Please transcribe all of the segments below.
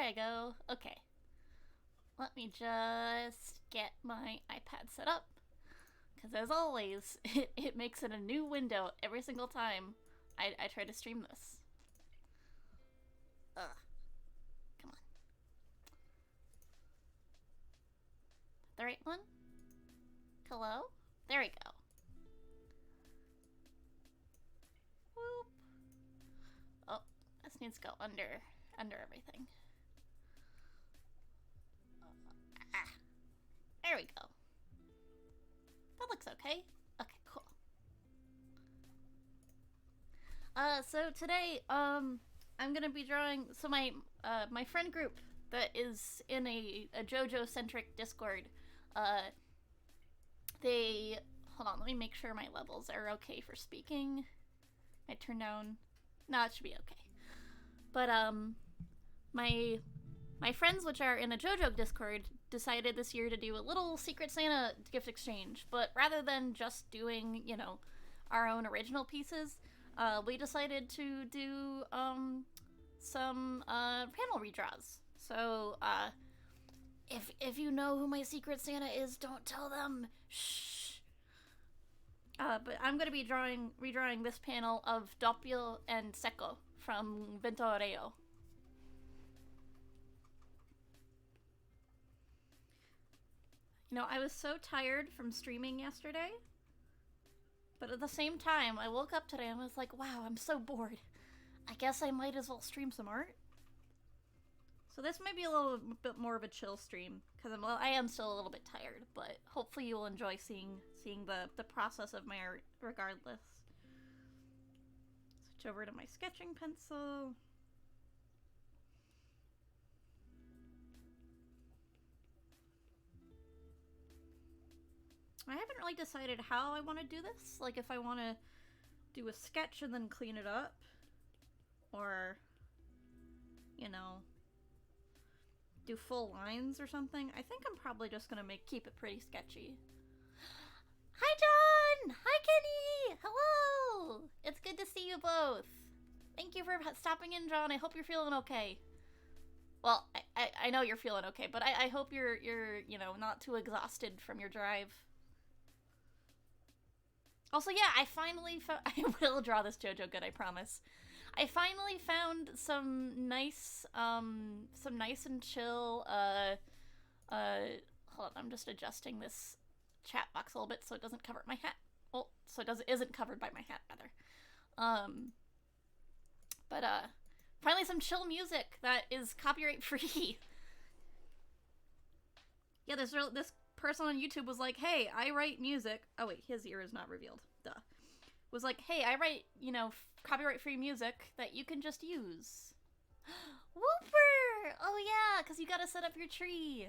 I go. Okay. Let me just get my iPad set up. Because as always, it makes it a new window every single time I try to stream this. Ugh. Come on. The right one? Hello? There we go. Whoop. Oh, this needs to go under everything. There we go. That looks okay. Okay, cool. So today, I'm gonna be drawing. So my friend group that is in a JoJo centric Discord, they hold on. Let me make sure my levels are okay for speaking. I turn down. No, it should be okay. But my friends, which are in a JoJo Discord, decided this year to do a little Secret Santa gift exchange. But rather than just doing, you know, our own original pieces, we decided to do some panel redraws. So if you know who my Secret Santa is, don't tell them. Shh. But I'm gonna be redrawing this panel of Doppio and Secco from Vento Aureo. You know, I was so tired from streaming yesterday, but at the same time, I woke up today and was like, wow, I'm so bored. I guess I might as well stream some art. So this might be a little bit more of a chill stream, because I am still a little bit tired, but hopefully you will enjoy seeing the process of my art regardless. Switch over to my sketching pencil. I haven't really decided how I want to do this. Like, if I want to do a sketch and then clean it up. Or, you know, do full lines or something. I think I'm probably just going to keep it pretty sketchy. Hi, John! Hi, Kenny! Hello! It's good to see you both. Thank you for stopping in, John. I hope you're feeling okay. Well, I know you're feeling okay, but I hope you're, you know, not too exhausted from your drive. Also, yeah, I finally found... I will draw this JoJo good, I promise. I finally found some nice and chill, hold on, I'm just adjusting this chat box a little bit so it doesn't cover my hat. Well, so it isn't covered by my hat, rather. Finally some chill music that is copyright free. Yeah, this person on YouTube was like, hey, I write music. Oh wait, his ear is not revealed. Duh. Was like, hey, I write, you know, copyright-free music that you can just use. Whooper! Oh yeah, because you gotta set up your tree.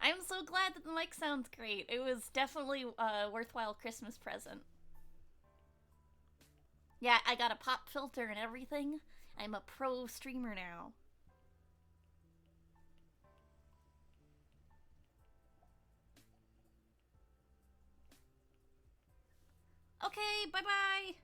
I'm so glad that the mic sounds great. It was definitely a worthwhile Christmas present. Yeah, I got a pop filter and everything. I'm a pro streamer now. Okay, bye-bye!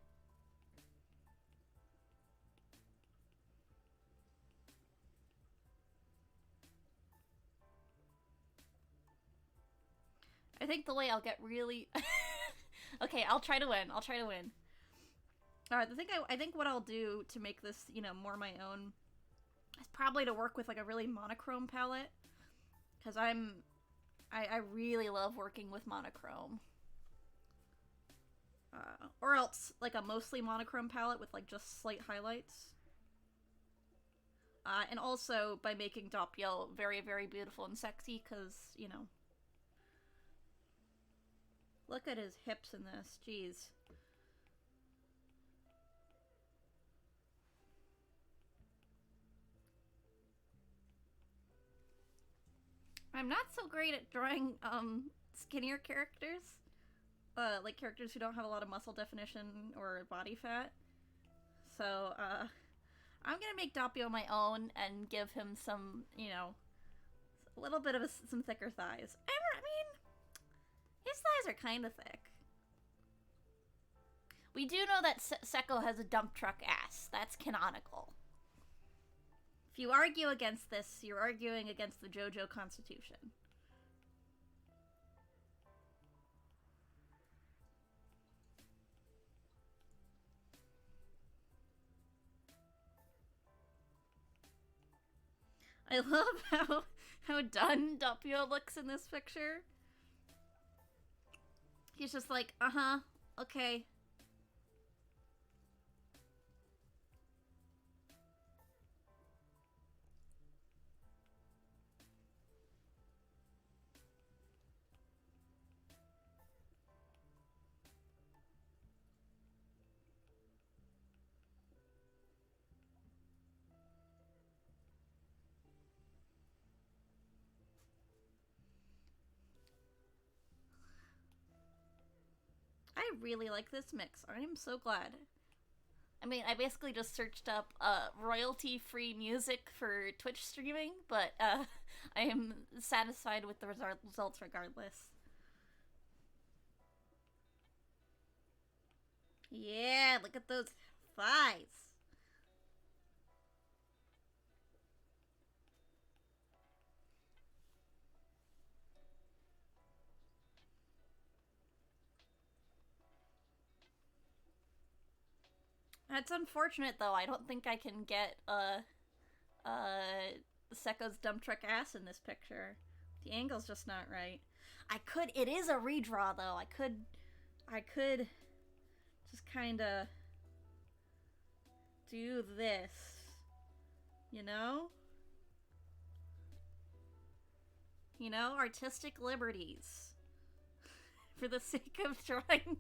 I think the way I'll get really... Okay, I'll try to win. Alright, I think what I'll do to make this, you know, more my own is probably to work with, like, a really monochrome palette. Because I really love working with monochrome. Or else, like, a mostly monochrome palette with, like, just slight highlights. And also by making Doppio very, very beautiful and sexy, because, you know... Look at his hips in this, jeez. I'm not so great at drawing, skinnier characters. Like characters who don't have a lot of muscle definition or body fat. So, I'm gonna make Doppio my own and give him some, you know, a little bit of some thicker thighs. I mean, his thighs are kind of thick. We do know that Seko has a dump truck ass. That's canonical. If you argue against this, you're arguing against the JOJO Constitution. I love how done Doppio looks in this picture. He's just like, uh-huh, okay. I really like this mix. I'm so glad. I mean, I basically just searched up royalty-free music for Twitch streaming, but I am satisfied with the results regardless. Yeah, look at those thighs. That's unfortunate, though. I don't think I can get Seko's dump truck ass in this picture. The angle's just not right. It is a redraw, though. I could just kind of do this, you know? You know, artistic liberties. For the sake of drawing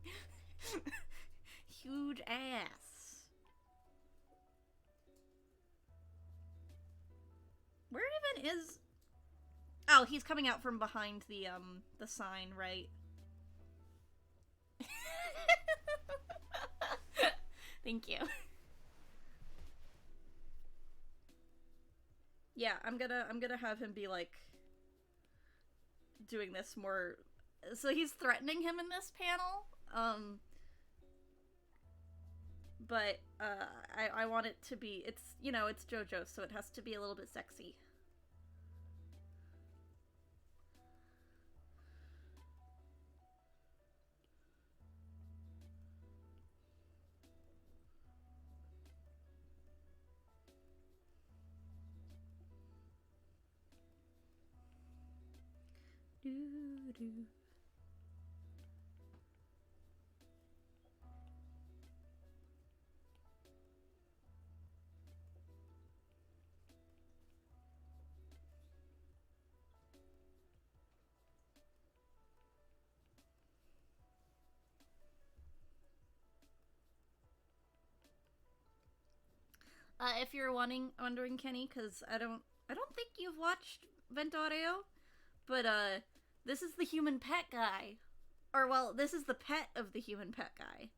huge ass. Where even is... Oh, he's coming out from behind the sign, right? Thank you. Yeah, I'm gonna have him be like doing this more. So he's threatening him in this panel. But I want it to be, it's, you know, it's JoJo, so it has to be a little bit sexy. Doo-doo. If you're wondering, Kenny, because I don't think you've watched Vento Aureo, but this is the human pet guy, or well, this is the pet of the human pet guy.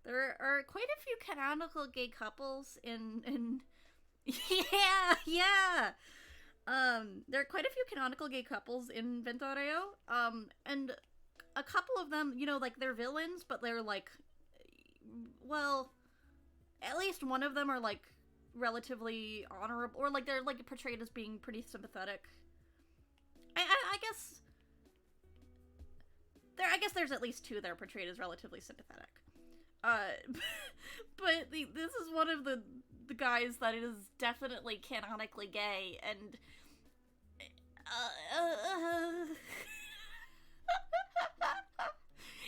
There are quite a few canonical gay couples in yeah. There are quite a few canonical gay couples in Vento Aureo, and a couple of them, you know, like, they're villains, but they're, like, well, at least one of them are, like, relatively honorable, or, like, they're, like, portrayed as being pretty sympathetic. I guess there's at least two that are portrayed as relatively sympathetic. But this is one of the guys that is definitely canonically gay, and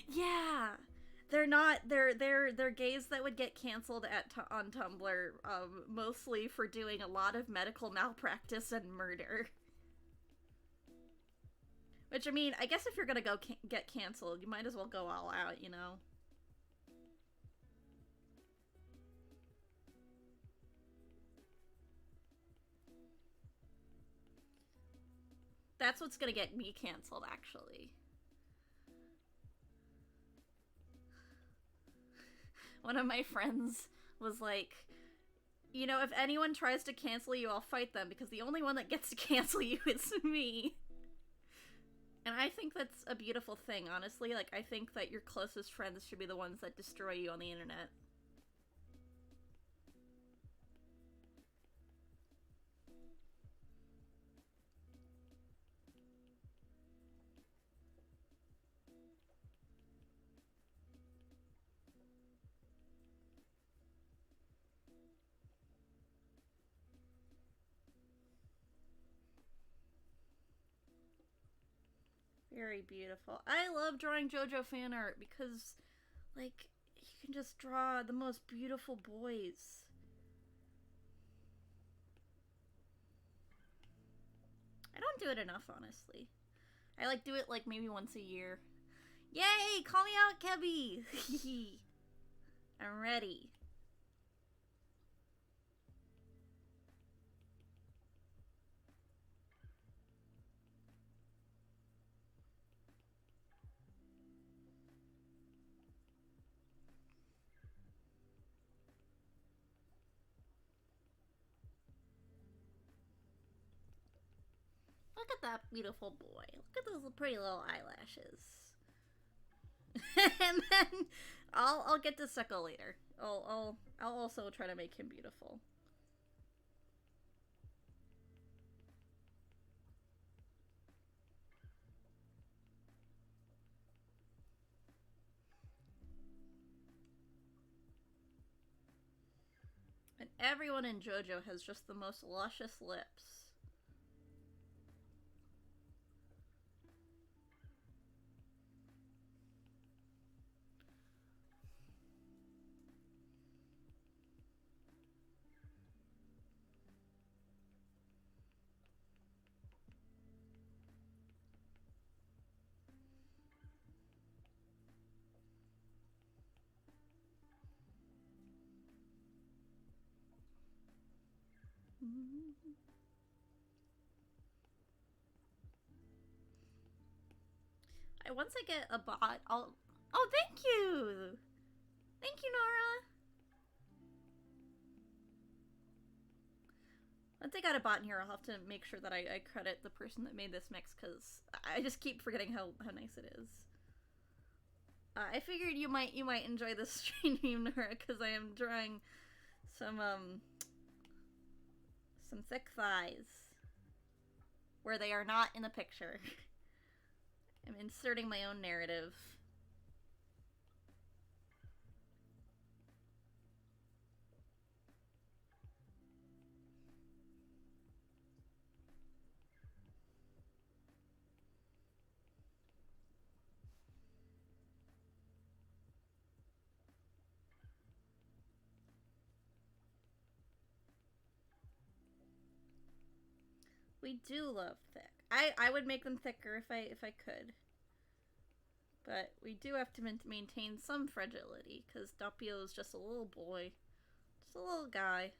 yeah, they're gays that would get canceled on Tumblr, mostly for doing a lot of medical malpractice and murder. Which, I mean, I guess if you're gonna go get canceled, you might as well go all out, you know? That's what's gonna get me canceled, actually. One of my friends was like, You know, if anyone tries to cancel you, I'll fight them, because the only one that gets to cancel you is me. And I think that's a beautiful thing, honestly. Like, I think that your closest friends should be the ones that destroy you on the internet. Very beautiful. I love drawing JoJo fan art because, like, you can just draw the most beautiful boys. I don't do it enough, honestly. I, like, do it, like, maybe once a year. Yay! Call me out, Kebby! I'm ready. Look at that beautiful boy. Look at those pretty little eyelashes. And then I'll get to Suckle later. I'll also try to make him beautiful. And everyone in JoJo has just the most luscious lips. Once I get a bot, I'll... Oh, thank you! Thank you, Nora! Once I got a bot in here, I'll have to make sure that I credit the person that made this mix, because I just keep forgetting how nice it is. I figured you might enjoy this stream, Nora, because I am drawing some thick thighs. Where they are not in the picture. I'm inserting my own narrative. We do love thick. I would make them thicker if I could. But we do have to maintain some fragility, because Doppio is just a little boy. Just a little guy.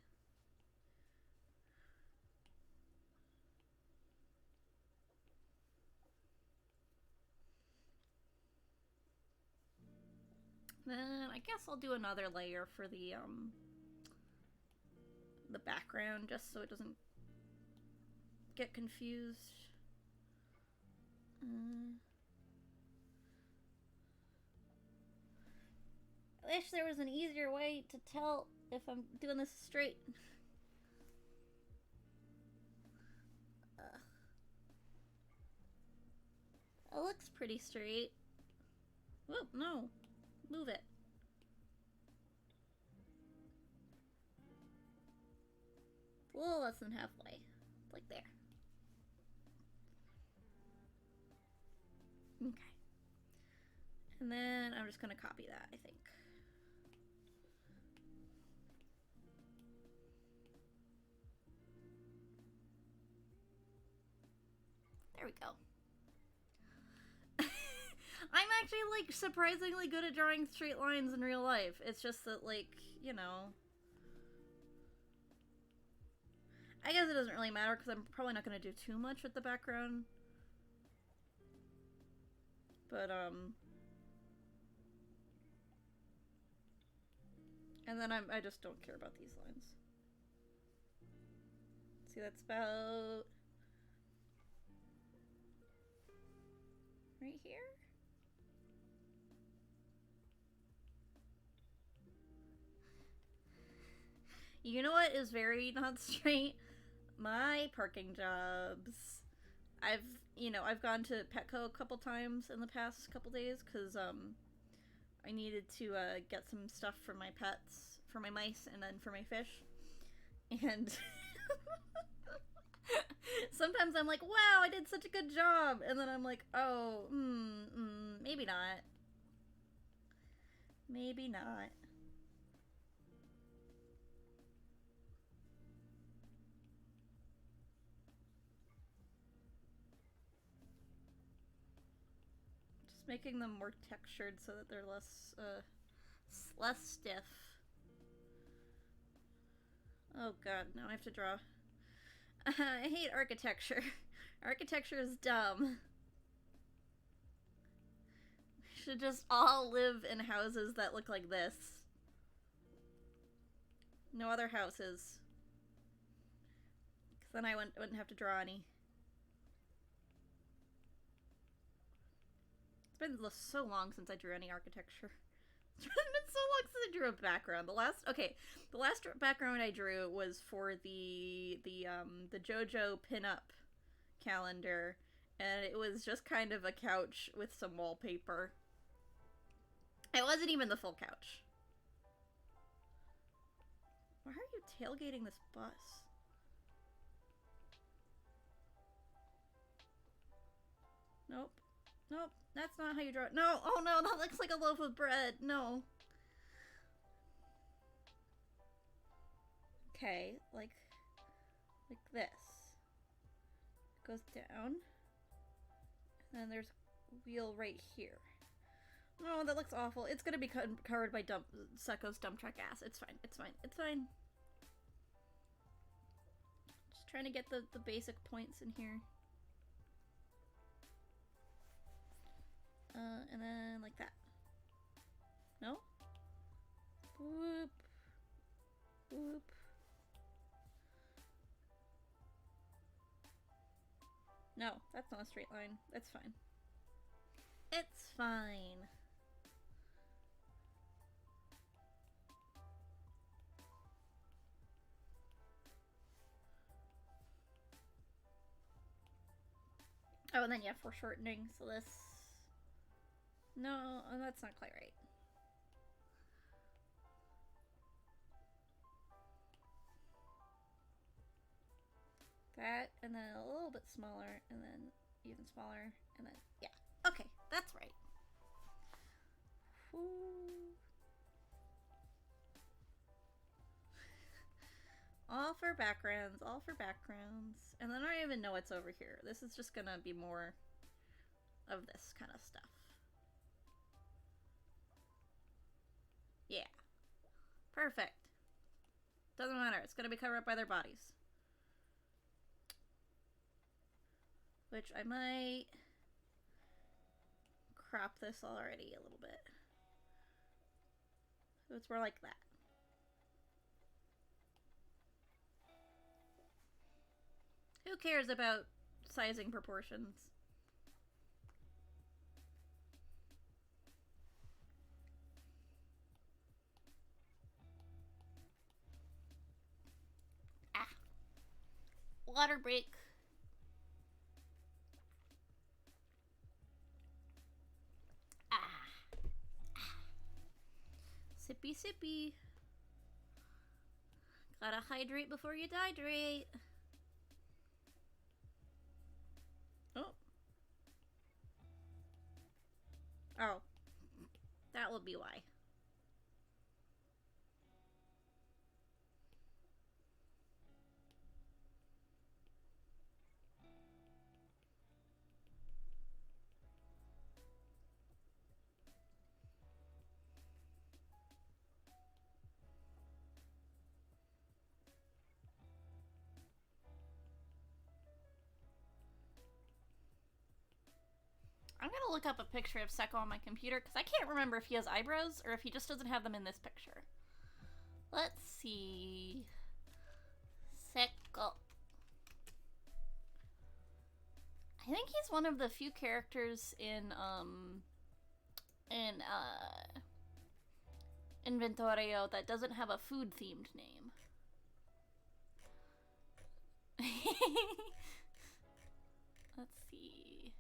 Then I guess I'll do another layer for the background, just so it doesn't get confused. I wish there was an easier way to tell if I'm doing this straight. It looks pretty straight. Whoop, no. Move it. A little less than halfway. Like there. Okay. And then I'm just gonna copy that, I think. There we go. I'm actually, like, surprisingly good at drawing straight lines in real life. It's just that, like, you know... I guess it doesn't really matter, because I'm probably not going to do too much with the background. But, and then I just don't care about these lines. see, that's about right here. You know what is very not straight? My parking jobs. I've gone to Petco a couple times in the past couple days because I needed to get some stuff for my pets, for my mice, and then for my fish. And sometimes I'm like, wow, I did such a good job. And then I'm like, oh, maybe not. Maybe not. Just making them more textured so that they're less stiff. Oh god, now I have to draw. I hate architecture. Architecture is dumb. We should just all live in houses that look like this. No other houses. Because then I wouldn't have to draw any. It's been so long since I drew any architecture. It's been so long since I drew a background. The last background I drew was for the JOJO pinup calendar, and it was just kind of a couch with some wallpaper. It wasn't even the full couch. Why are you tailgating this bus? Nope. Nope. That's not how you draw it. No! Oh no, that looks like a loaf of bread. No. Okay, like this. It goes down. And then there's a wheel right here. No, that looks awful. It's gonna be covered by Sekko's dump truck ass. It's fine. It's fine. It's fine. Just trying to get the basic points in here. And then like that. No? Whoop. Whoop. No, that's not a straight line. That's fine. It's fine. Oh, and then yeah, foreshortening, so this... No, that's not quite right. That, and then a little bit smaller, and then even smaller, and then, yeah. Okay, that's right. Woo. All for backgrounds, all for backgrounds. And then I don't even know what's over here. This is just gonna be more of this kind of stuff. Yeah. Perfect. Doesn't matter. It's gonna be covered up by their bodies. Which I might crop this already a little bit. So it's more like that. Who cares about sizing proportions? Ah. Water break. Sippy sippy. Gotta hydrate before you dehydrate. Oh. Oh. That will be why. I'm gonna look up a picture of Sekko on my computer because I can't remember if he has eyebrows or if he just doesn't have them in this picture. Let's see. Sekko. think he's one of the few characters in Vento Aureo that doesn't have a food-themed name. Let's see.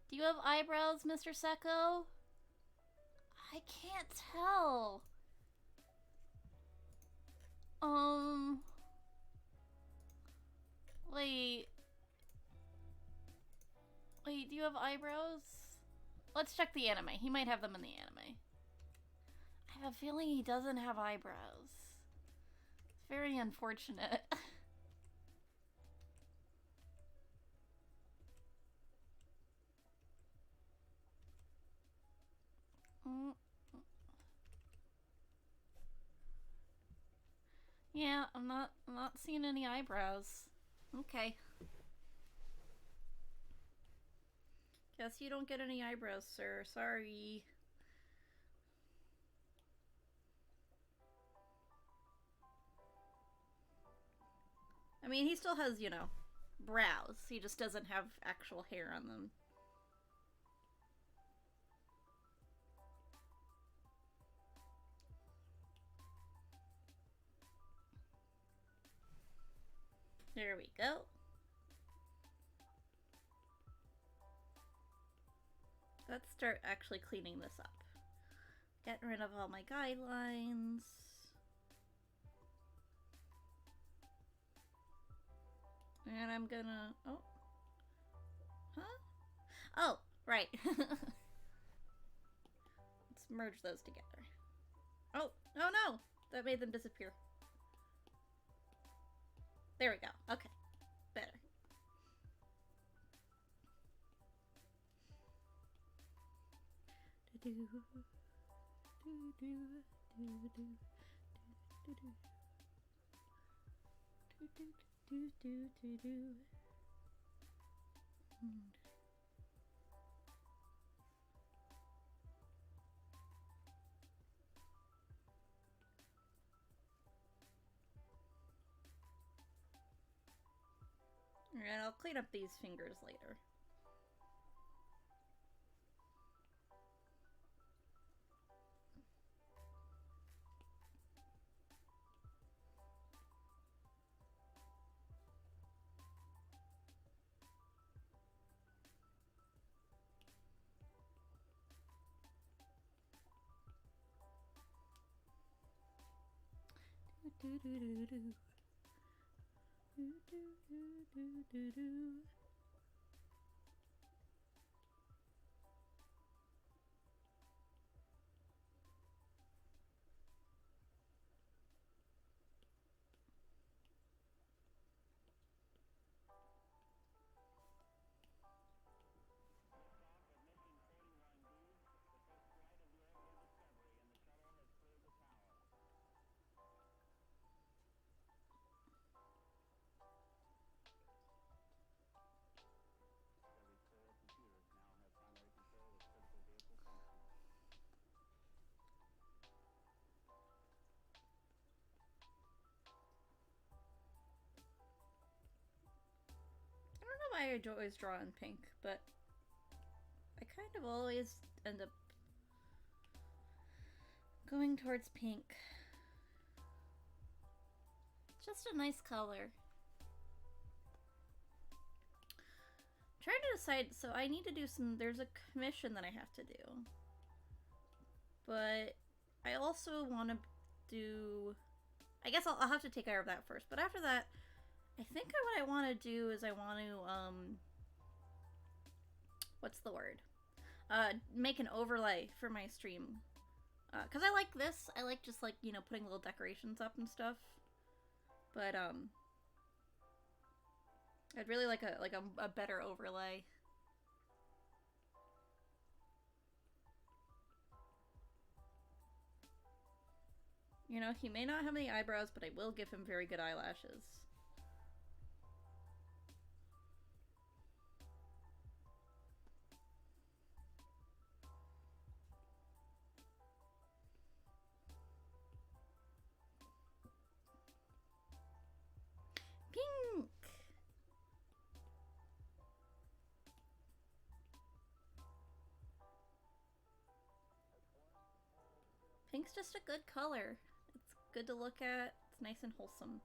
Do you have eyebrows, Mr. Secco? I can't tell. Wait. Wait, do you have eyebrows? Let's check the anime. He might have them in the anime. I have a feeling he doesn't have eyebrows. It's very unfortunate. Yeah, I'm not seeing any eyebrows. Okay. Guess you don't get any eyebrows, sir. Sorry. I mean, he still has, you know, brows. He just doesn't have actual hair on them. There we go. Let's start actually cleaning this up. Getting rid of all my guidelines. And I'm gonna... Oh. Huh? Oh, right. Let's merge those together. Oh, oh no! That made them disappear. There we go. Okay. Better. And I'll clean up these fingers later. I always draw in pink, but I kind of always end up going towards pink. Just a nice color. Trying to decide, so I need to do some, there's a commission that I have to do. But I also want to do, I guess I'll have to take care of that first, but after that, I think what I want to do is I want to, what's the word? Make an overlay for my stream. Because I like this. I like just, like, you know, putting little decorations up and stuff. But, I'd really like a better overlay. You know, he may not have any eyebrows, but I will give him very good eyelashes. Pink! Pink's just a good color. It's good to look at. It's nice and wholesome.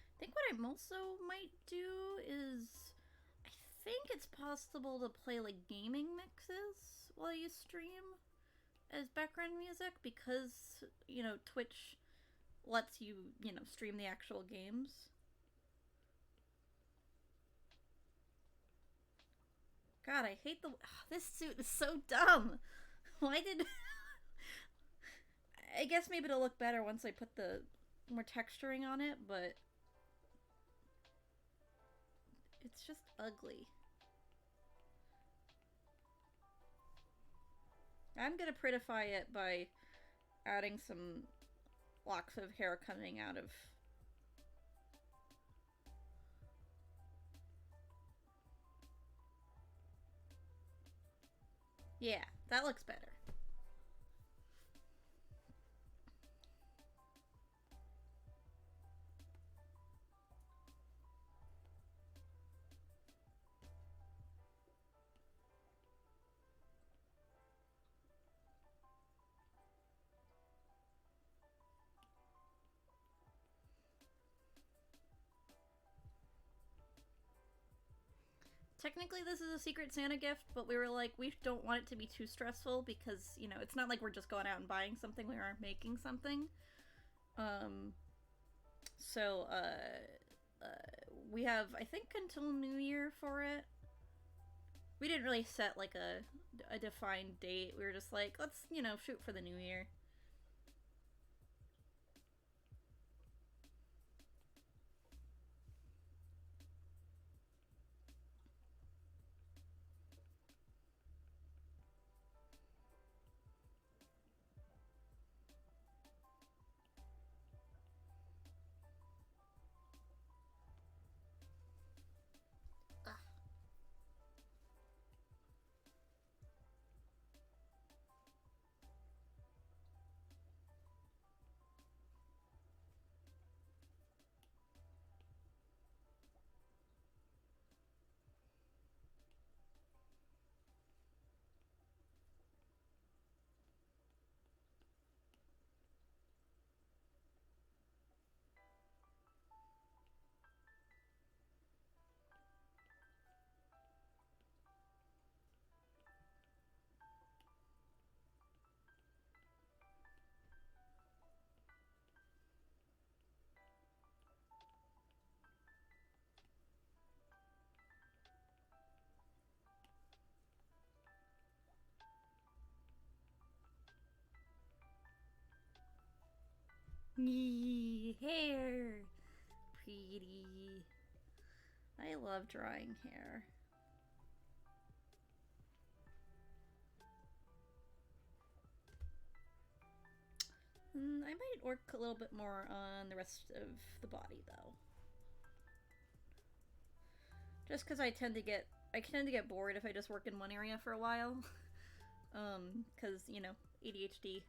I think what I also might do is, I think it's possible to play like gaming mixes while you stream as background music, because, you know, Twitch lets you, you know, stream the actual games. God, I hate the... this suit is so dumb. Why did... I guess maybe it'll look better once I put the more texturing on it, but it's just ugly. I'm gonna prettify it by adding some locks of hair coming out of... Yeah, that looks better. Technically, this is a Secret Santa gift, but we were like, we don't want it to be too stressful because, you know, it's not like we're just going out and buying something. We are making something. So, we have, I think, until New Year for it. We didn't really set, like, a defined date. We were just like, let's, you know, shoot for the New Year. Hair. Pretty. I love drawing hair. I might work a little bit more on the rest of the body, though. Just because I tend to get bored if I just work in one area for a while. Because, you know, ADHD.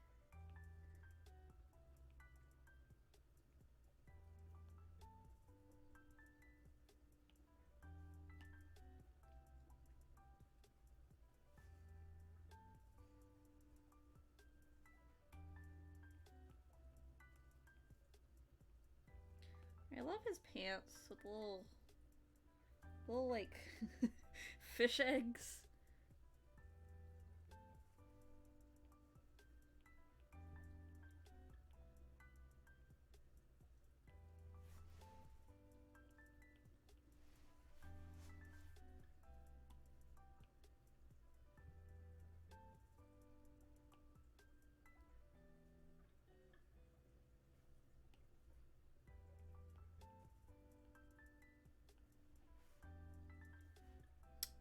I love his pants with little like fish eggs.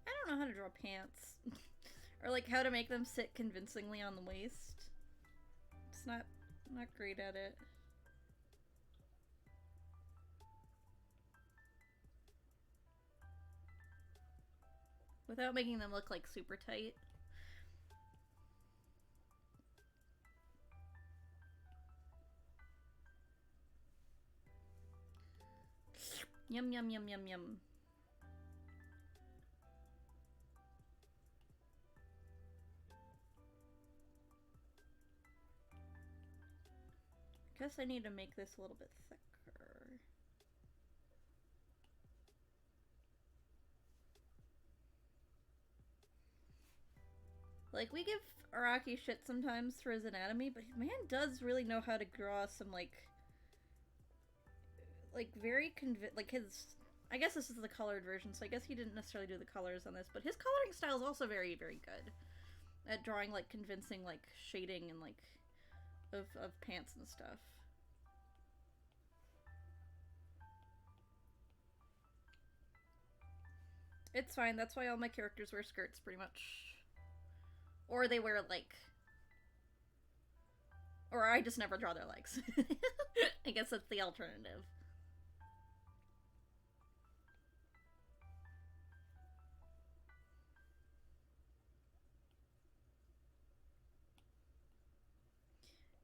I don't know how to draw pants. Or like how to make them sit convincingly on the waist. It's not great at it. Without making them look like super tight. Yum, yum, yum, yum, yum. Guess I need to make this a little bit thicker. Like, we give Araki shit sometimes for his anatomy, but man does really know how to draw some, like very like his... I guess this is the colored version, so I guess he didn't necessarily do the colors on this, but his coloring style is also very, very good at drawing, like, convincing, like, shading and, like, of pants and stuff. It's fine, that's why all my characters wear skirts, pretty much. Or they wear, like... Or I just never draw their legs. I guess that's the alternative.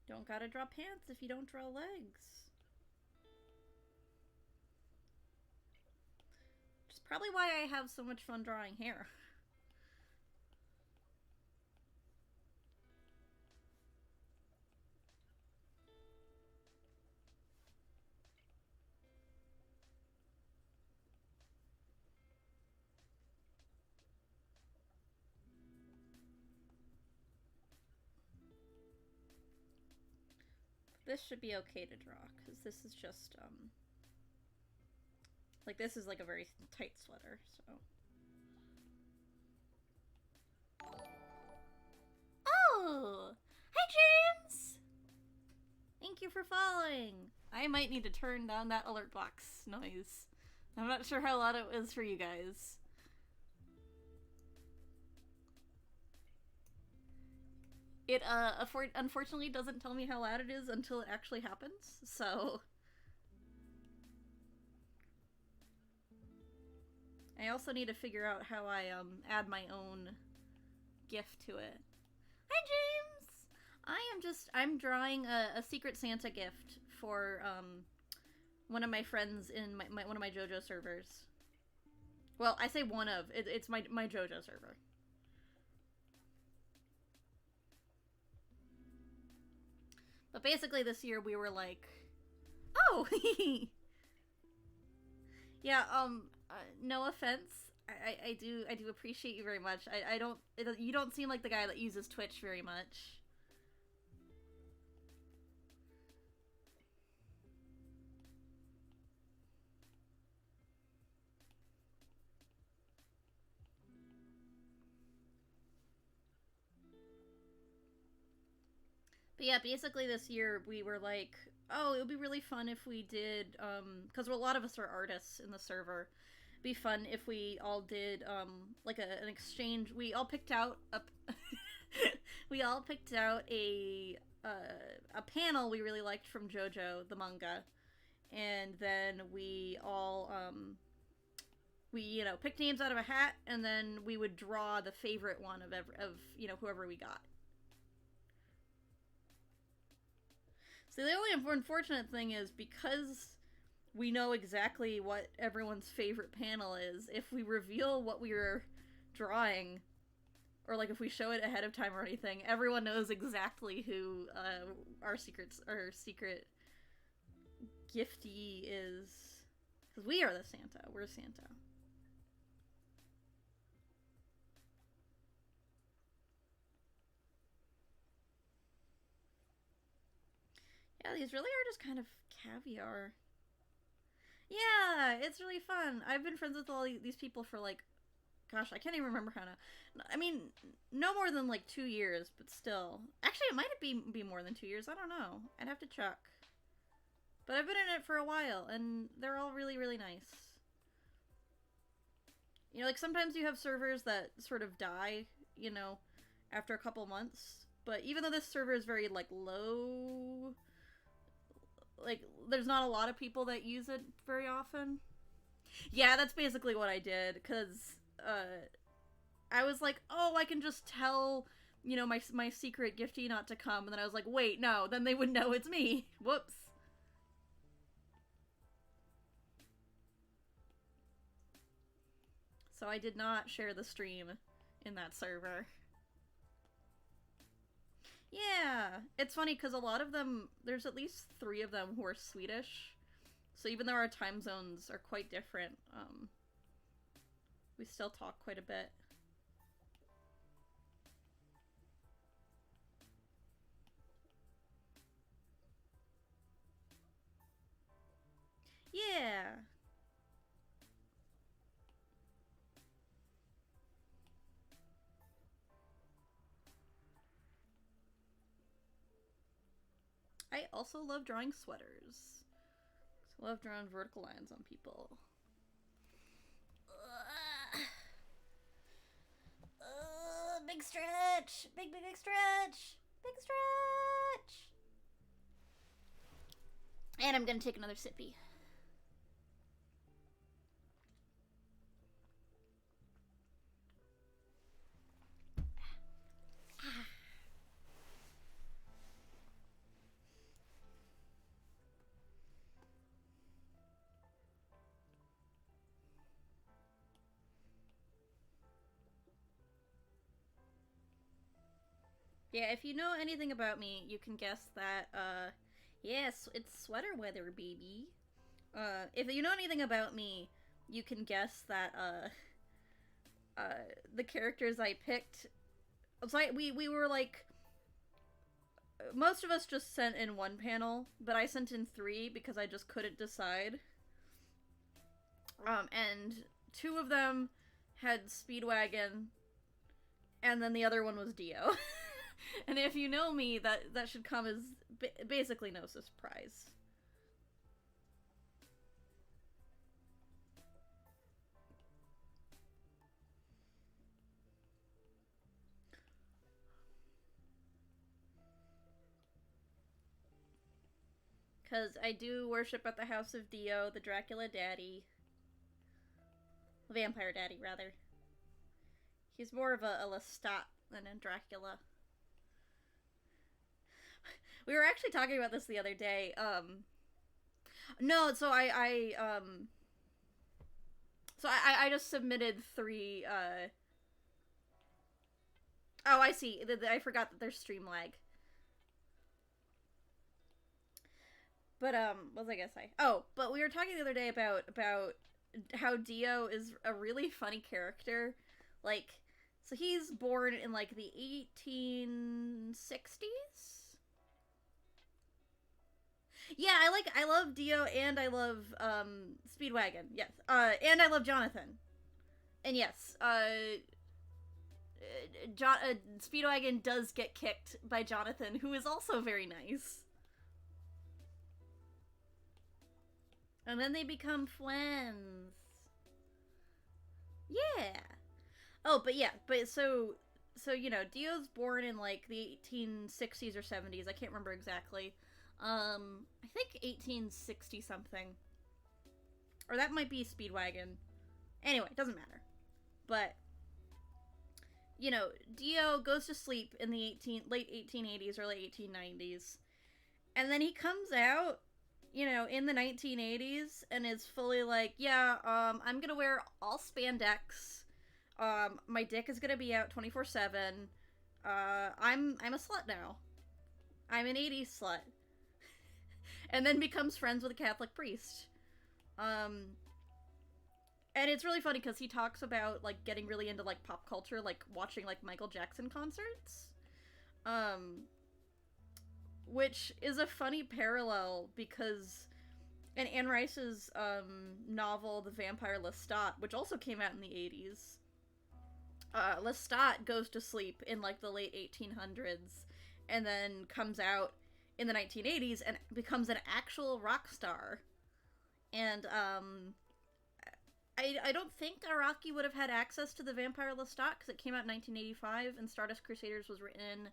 Don't gotta draw pants if you don't draw legs. Which is probably why I have so much fun drawing hair. This should be okay to draw, because this is just, like, this is like a very tight sweater, so. Oh! Hi, James! Thank you for following! I might need to turn down that alert box noise. I'm not sure how loud it is for you guys. It, unfortunately doesn't tell me how loud it is until it actually happens, so... I also need to figure out how I, add my own GIF to it. Hi, James! I'm drawing a Secret Santa gift for, one of my friends in one of my JOJO servers. Well, I say one of. It's my JOJO server. But basically this year we were like, oh! Yeah, no offense. I do appreciate you very much. You don't seem like the guy that uses Twitch very much. But yeah, basically this year we were like, oh, it would be really fun if we did, because a lot of us are artists in the server. It'd be fun if we all did, like an exchange. We all picked out a, we all picked out a panel we really liked from JoJo, the manga. And then we all, we, picked names out of a hat, and then we would draw the favorite one of whoever we got. So the only unfortunate thing is, because we know exactly what everyone's favorite panel is, if we reveal what we were drawing, or like if we show it ahead of time or anything, everyone knows exactly who our secret giftee is. Because we are the Santa. We're Santa. Yeah, these really are just kind of caviar. Yeah, it's really fun. I've been friends with all these people for like, gosh, I can't even remember how to. I mean, no more than like 2 years, but still. Actually, it might be more than 2 years. I don't know. I'd have to check. But I've been in it for a while, and they're all really, really nice. Like sometimes you have servers that sort of die, after a couple months. But even though this server is very, like, low... Like, there's not a lot of people that use it very often. Yeah, that's basically what I did, because, I was like, oh, I can just tell, my secret giftee not to come, and then I was like, wait, no, then they would know it's me. Whoops. So I did not share the stream in that server. Yeah, it's funny because a lot of them, there's at least 3 of them who are Swedish. So even though our time zones are quite different, we still talk quite a bit. Yeah. I also love drawing sweaters. I love drawing vertical lines on people. Big stretch! Big stretch! Big stretch! And I'm gonna take another sippy. Yeah, if you know anything about me, you can guess that, yes, it's sweater weather, baby. If you know anything about me, you can guess that, the characters I picked, it's like, we were like, most of us just sent in 1 panel, but I sent in 3 because I just couldn't decide. And 2 of them had Speedwagon, and then the other one was Dio. And if you know me, that should come as basically no surprise. Because I do worship at the House of Dio, the Dracula daddy. Vampire daddy, rather. He's more of a Lestat than a Dracula. We were actually talking about this the other day. No, so I just submitted 3, Oh, I see. I forgot that there's stream lag. But, what was I gonna say? Oh, but we were talking the other day about how Dio is a really funny character. Like, so he's born in, like, the 1860s? Yeah, I love Dio, and I love, Speedwagon, yes. And I love Jonathan. And yes, Speedwagon does get kicked by Jonathan, who is also very nice. And then they become friends. Yeah. Oh, but yeah, so you know, Dio's born in like the 1860s or 70s. I can't remember exactly. I think 1860 something. Or that might be Speedwagon. Anyway, doesn't matter. But you know, Dio goes to sleep in the late 1880s, early 1890s. And then he comes out, you know, in the 1980s and is fully like, yeah, I'm gonna wear all spandex. My dick is gonna be out 24/7. I'm a slut now. I'm an 80s slut. And then becomes friends with a Catholic priest. And it's really funny because he talks about, like, getting really into, like, pop culture, like, watching, like, Michael Jackson concerts. Which is a funny parallel because in Anne Rice's, novel, The Vampire Lestat, which also came out in the 80s, Lestat goes to sleep in, like, the late 1800s and then comes out in the 1980s and becomes an actual rock star. And, I don't think Araki would have had access to The Vampire Lestat because it came out in 1985 and Stardust Crusaders was written in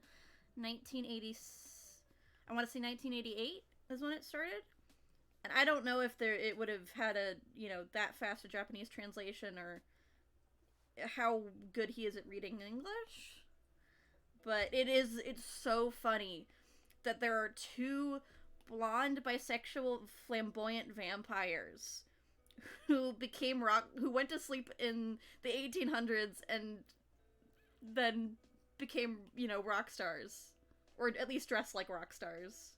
1980. I want to say 1988 is when it started. And I don't know if it would have had a, you know, that fast a Japanese translation or how good he is at reading English. But it's so funny that there are 2 blonde bisexual flamboyant vampires who went to sleep in the 1800s and then became, rock stars. Or at least dressed like rock stars.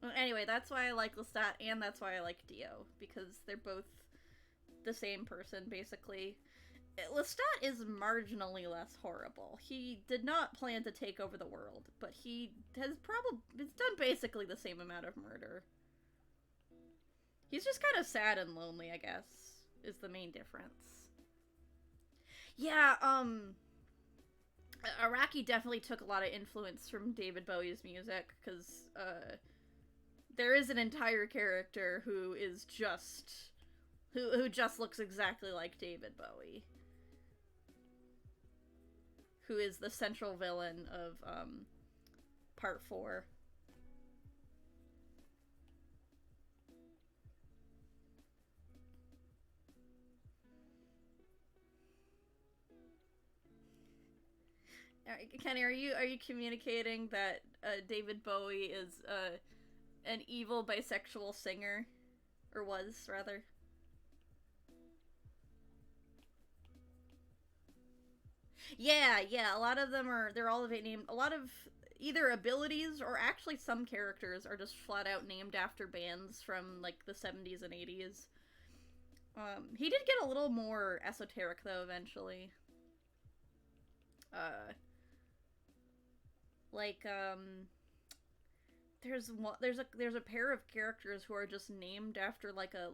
Well, anyway, that's why I like Lestat, and that's why I like Dio, because they're both the same person, basically. Lestat is marginally less horrible. He did not plan to take over the world, but he has done basically the same amount of murder. He's just kind of sad and lonely, I guess, is the main difference. Yeah, Araki definitely took a lot of influence from David Bowie's music, because, there is an entire character who is just... who just looks exactly like David Bowie. Who is the central villain of, Part 4. Kenny, are you communicating that David Bowie is an evil bisexual singer, or was rather? Yeah, a lot of them they're all named, a lot of either abilities or actually some characters are just flat out named after bands from like the 70s and 80s. He did get a little more esoteric though eventually. Like there's a pair of characters who are just named after like a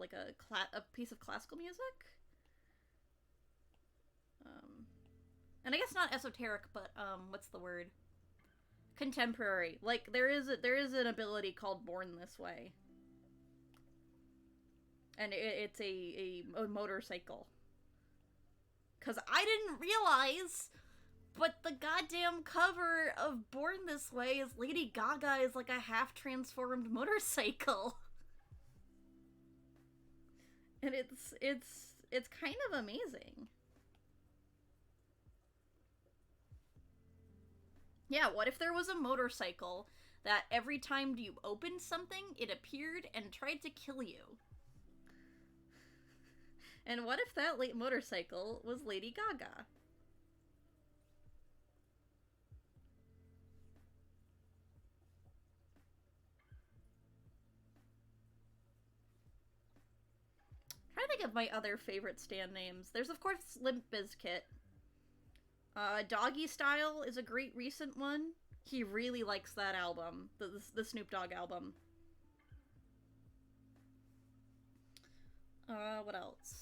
piece of classical music. And I guess not esoteric, but what's the word? Contemporary. Like there is an ability called Born This Way, and it's a motorcycle. Cause I didn't realize, but the goddamn cover of Born This Way is Lady Gaga is like a half transformed motorcycle, and it's kind of amazing. Yeah, what if there was a motorcycle that every time you opened something, it appeared and tried to kill you? And what if that motorcycle was Lady Gaga? I'm trying to think of my other favorite stand names. There's, of course, Limp Bizkit. Doggy Style is a great recent one. He really likes that album, the Snoop Dogg album. What else?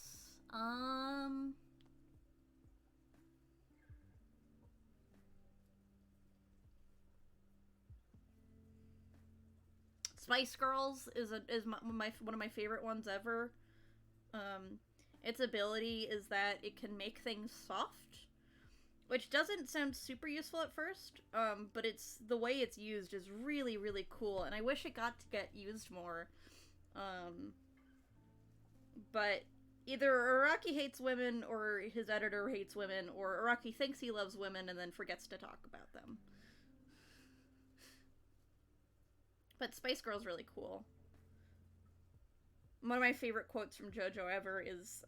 Spice Girls is one of my favorite ones ever. Its ability is that it can make things soft. Which doesn't sound super useful at first, but the way it's used is really, really cool, and I wish it got to get used more. But either Araki hates women, or his editor hates women, or Araki thinks he loves women and then forgets to talk about them. But Spice Girl's really cool. One of my favorite quotes from JoJo ever is,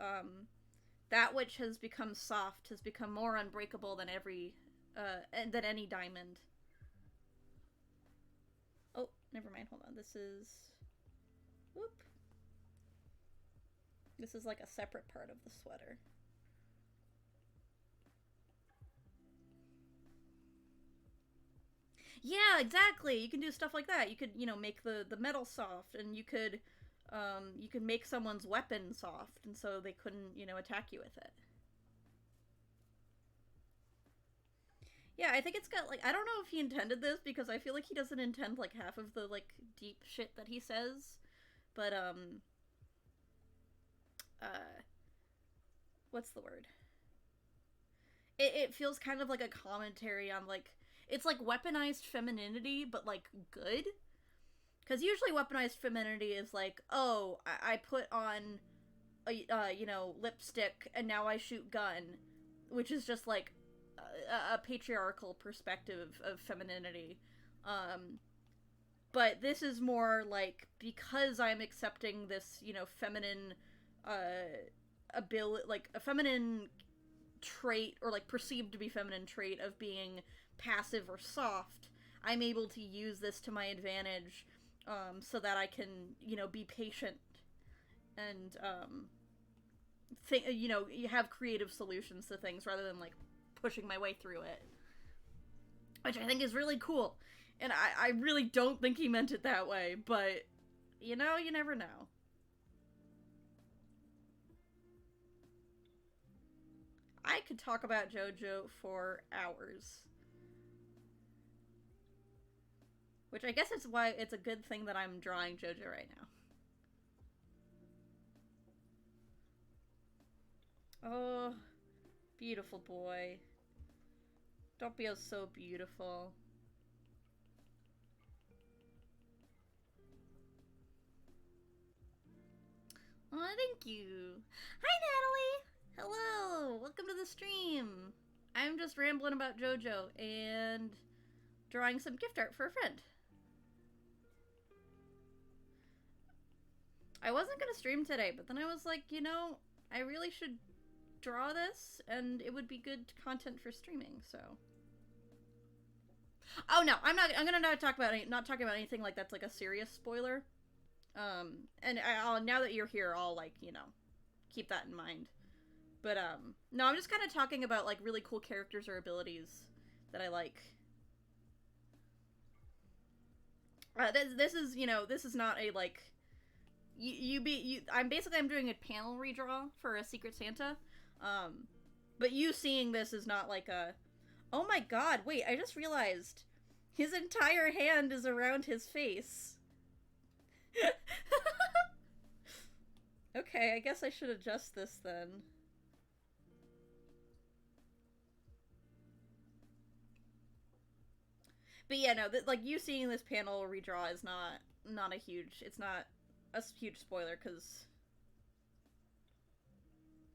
that which has become soft has become more unbreakable than than any diamond. Oh, never mind. Hold on. This is like a separate part of the sweater. Yeah, exactly. You can do stuff like that. You could, make the metal soft, and you could make someone's weapon soft, and so they couldn't, attack you with it. Yeah, I think it's got, I don't know if he intended this, because I feel like he doesn't intend, half of the, deep shit that he says. But, what's the word? It feels kind of like a commentary on, it's like weaponized femininity, but, good. Because usually weaponized femininity is like, oh, I put on you know, lipstick, and now I shoot gun, which is just like a patriarchal perspective of femininity. But this is more like, because I'm accepting this, you know, feminine ability, like a feminine trait, or like perceived to be feminine trait of being passive or soft, I'm able to use this to my advantage, so that I can, you know, be patient and you know, you have creative solutions to things rather than like pushing my way through it, which I think is really cool. And I really don't think he meant it that way, but you know, you never know. I could talk about JoJo for hours. Which I guess is why it's a good thing that I'm drawing JoJo right now. Oh, beautiful boy. Doppio's so beautiful. Oh, thank you. Hi, Natalie. Hello. Welcome to the stream. I'm just rambling about JoJo and drawing some gift art for a friend. I wasn't gonna stream today, but then I was like, you know, I really should draw this, and it would be good content for streaming. So, oh no, I'm gonna not talk about anything like that's like a serious spoiler. And I'll, now that you're here, I'll like, you know, keep that in mind. But no, I'm just kind of talking about like really cool characters or abilities that I like. This is, you know, this is not a like. I'm doing a panel redraw for a Secret Santa, but you seeing this is not like a, oh my god, wait, I just realized his entire hand is around his face. Okay, I guess I should adjust this then. But yeah, no, like you seeing this panel redraw is not a huge, it's not a huge spoiler, because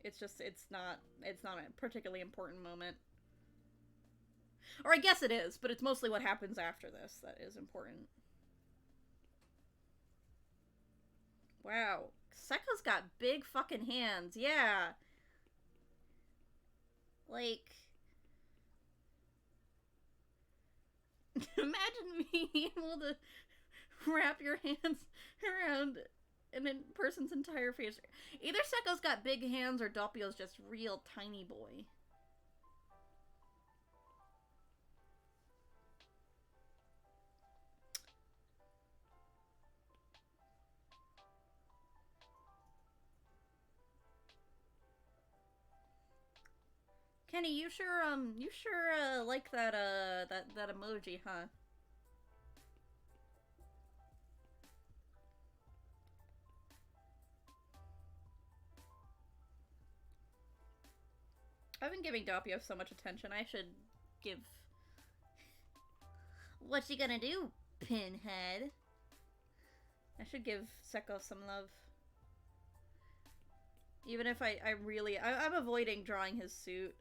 it's not a particularly important moment. Or I guess it is, but it's mostly what happens after this that is important. Wow, Sekko's got big fucking hands, yeah. Like, imagine being able to wrap your hands around an person's entire face. Either Sekko's got big hands or Doppio's just real tiny boy. Kenny, you sure like that that emoji, huh? I've been giving Doppio so much attention. I should give. What you gonna do, Pinhead? I should give Sekko some love. Even if I'm avoiding drawing his suit.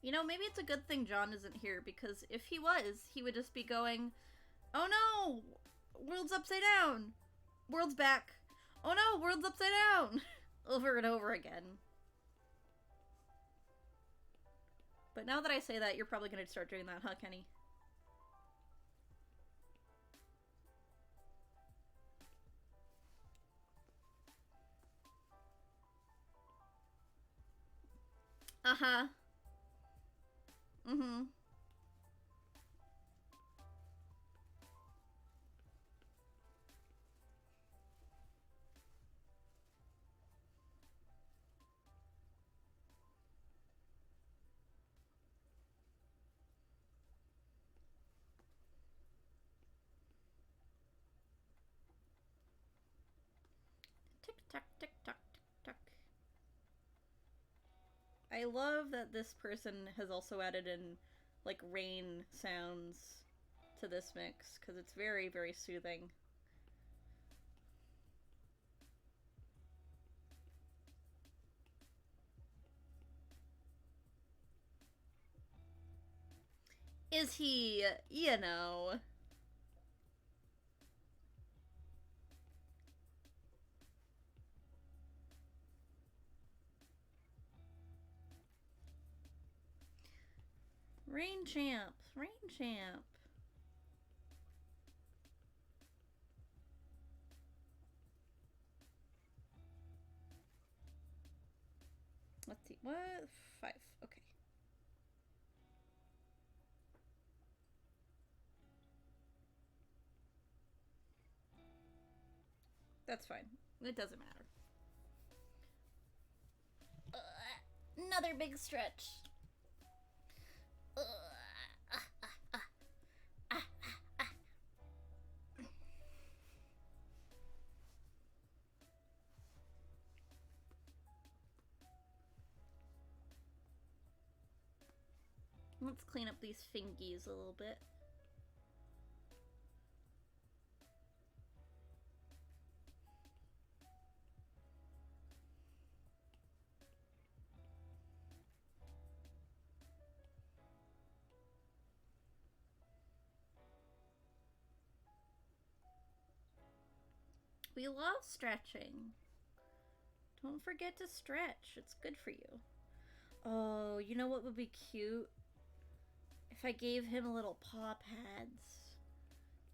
You know, maybe it's a good thing John isn't here, because if he was, he would just be going, oh no! World's upside down! World's back! Oh no! World's upside down! Over and over again. But now that I say that, you're probably gonna start doing that, huh, Kenny? Uh-huh. Mm-hmm. Tick-tock, tick-tock, tick-tock. I I love that this person has also added in, like, rain sounds to this mix, because it's very, very soothing. Is he, you know... Rain champ, rain champ. Let's see, what? 5, okay. That's fine. It doesn't matter. Another big stretch. Let's clean up these fingies a little bit. We love stretching. Don't forget to stretch. It's good for you. Oh, you know what would be cute? If I gave him little paw pads.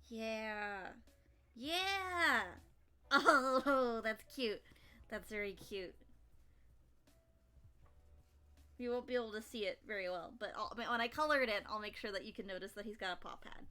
Yeah. Yeah! Oh, that's cute. That's very cute. You won't be able to see it very well, but when I color it in, I'll make sure that you can notice that he's got a paw pad.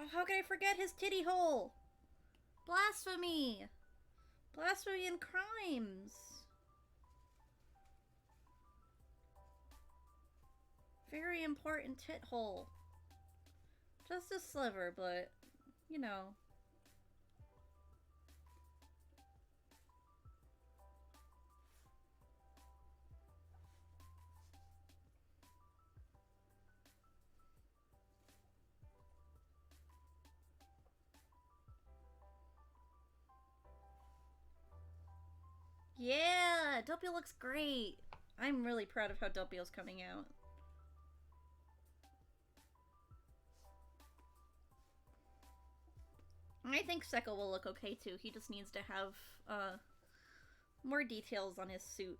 Oh, how can I forget his titty hole? Blasphemy! Blasphemy and crimes! Very important tit hole. Just a sliver, but, you know. Yeah! Doppio looks great! I'm really proud of how Doppio's coming out. I think Sekko will look okay too. He just needs to have more details on his suit.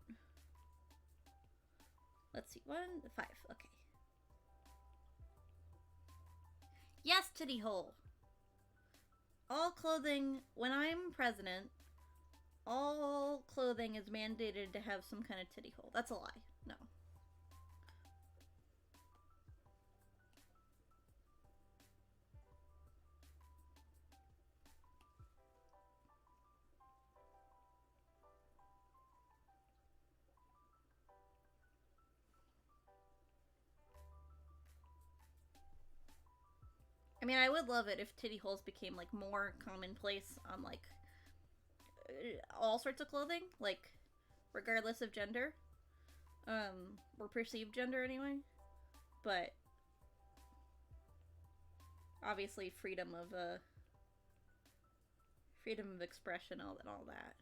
Let's see, 1, 5, okay. Yes, titty hole! All clothing, when I'm president, all clothing is mandated to have some kind of titty hole. That's a lie. No. I mean, I would love it if titty holes became, like, more commonplace on, like, all sorts of clothing. Like, regardless of gender. Or perceived gender, anyway. But, obviously, freedom of expression, and all that.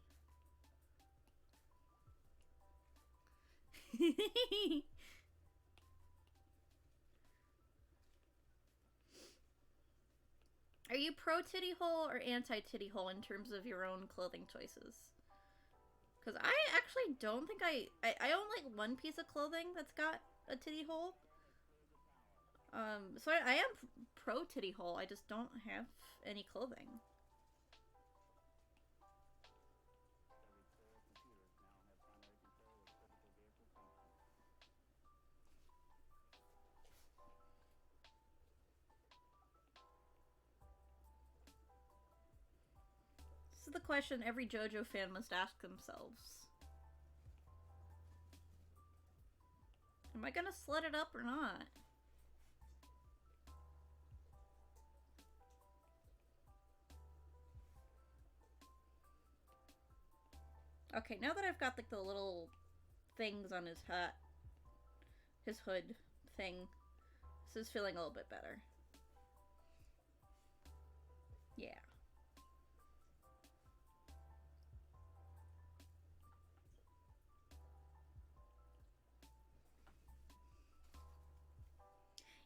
Are you pro titty hole or anti titty hole in terms of your own clothing choices? Because I actually don't think I own like one piece of clothing that's got a titty hole. So I am pro titty hole. I just don't have any clothing. the question every JoJo fan must ask themselves. Am I gonna slut it up or not? Okay, now that I've got like the little things on his hat, his hood thing, this is feeling a little bit better. Yeah.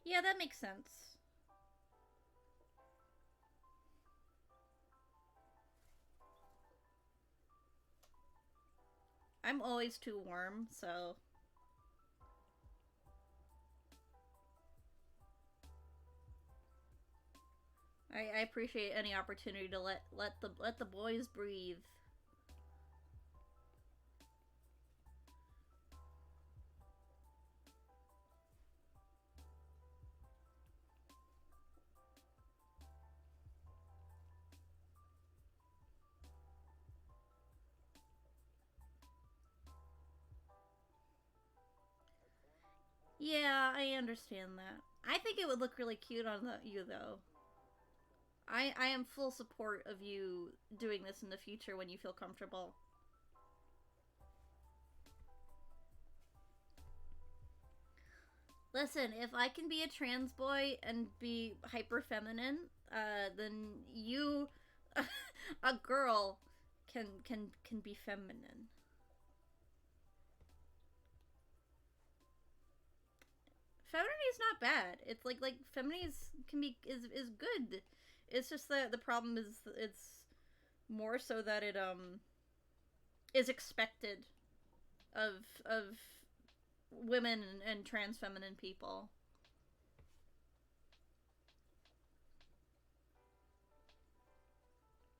Yeah, that makes sense. I'm always too warm, so... I appreciate any opportunity to let the boys breathe. Yeah, I understand that. I think it would look really cute on you, though. I am full support of you doing this in the future when you feel comfortable. Listen, if I can be a trans boy and be hyper feminine, then you, a girl, can be feminine. Femininity is not bad. It's like femininity can be is good. It's just that the problem is it's more so that it is expected of women and trans feminine people.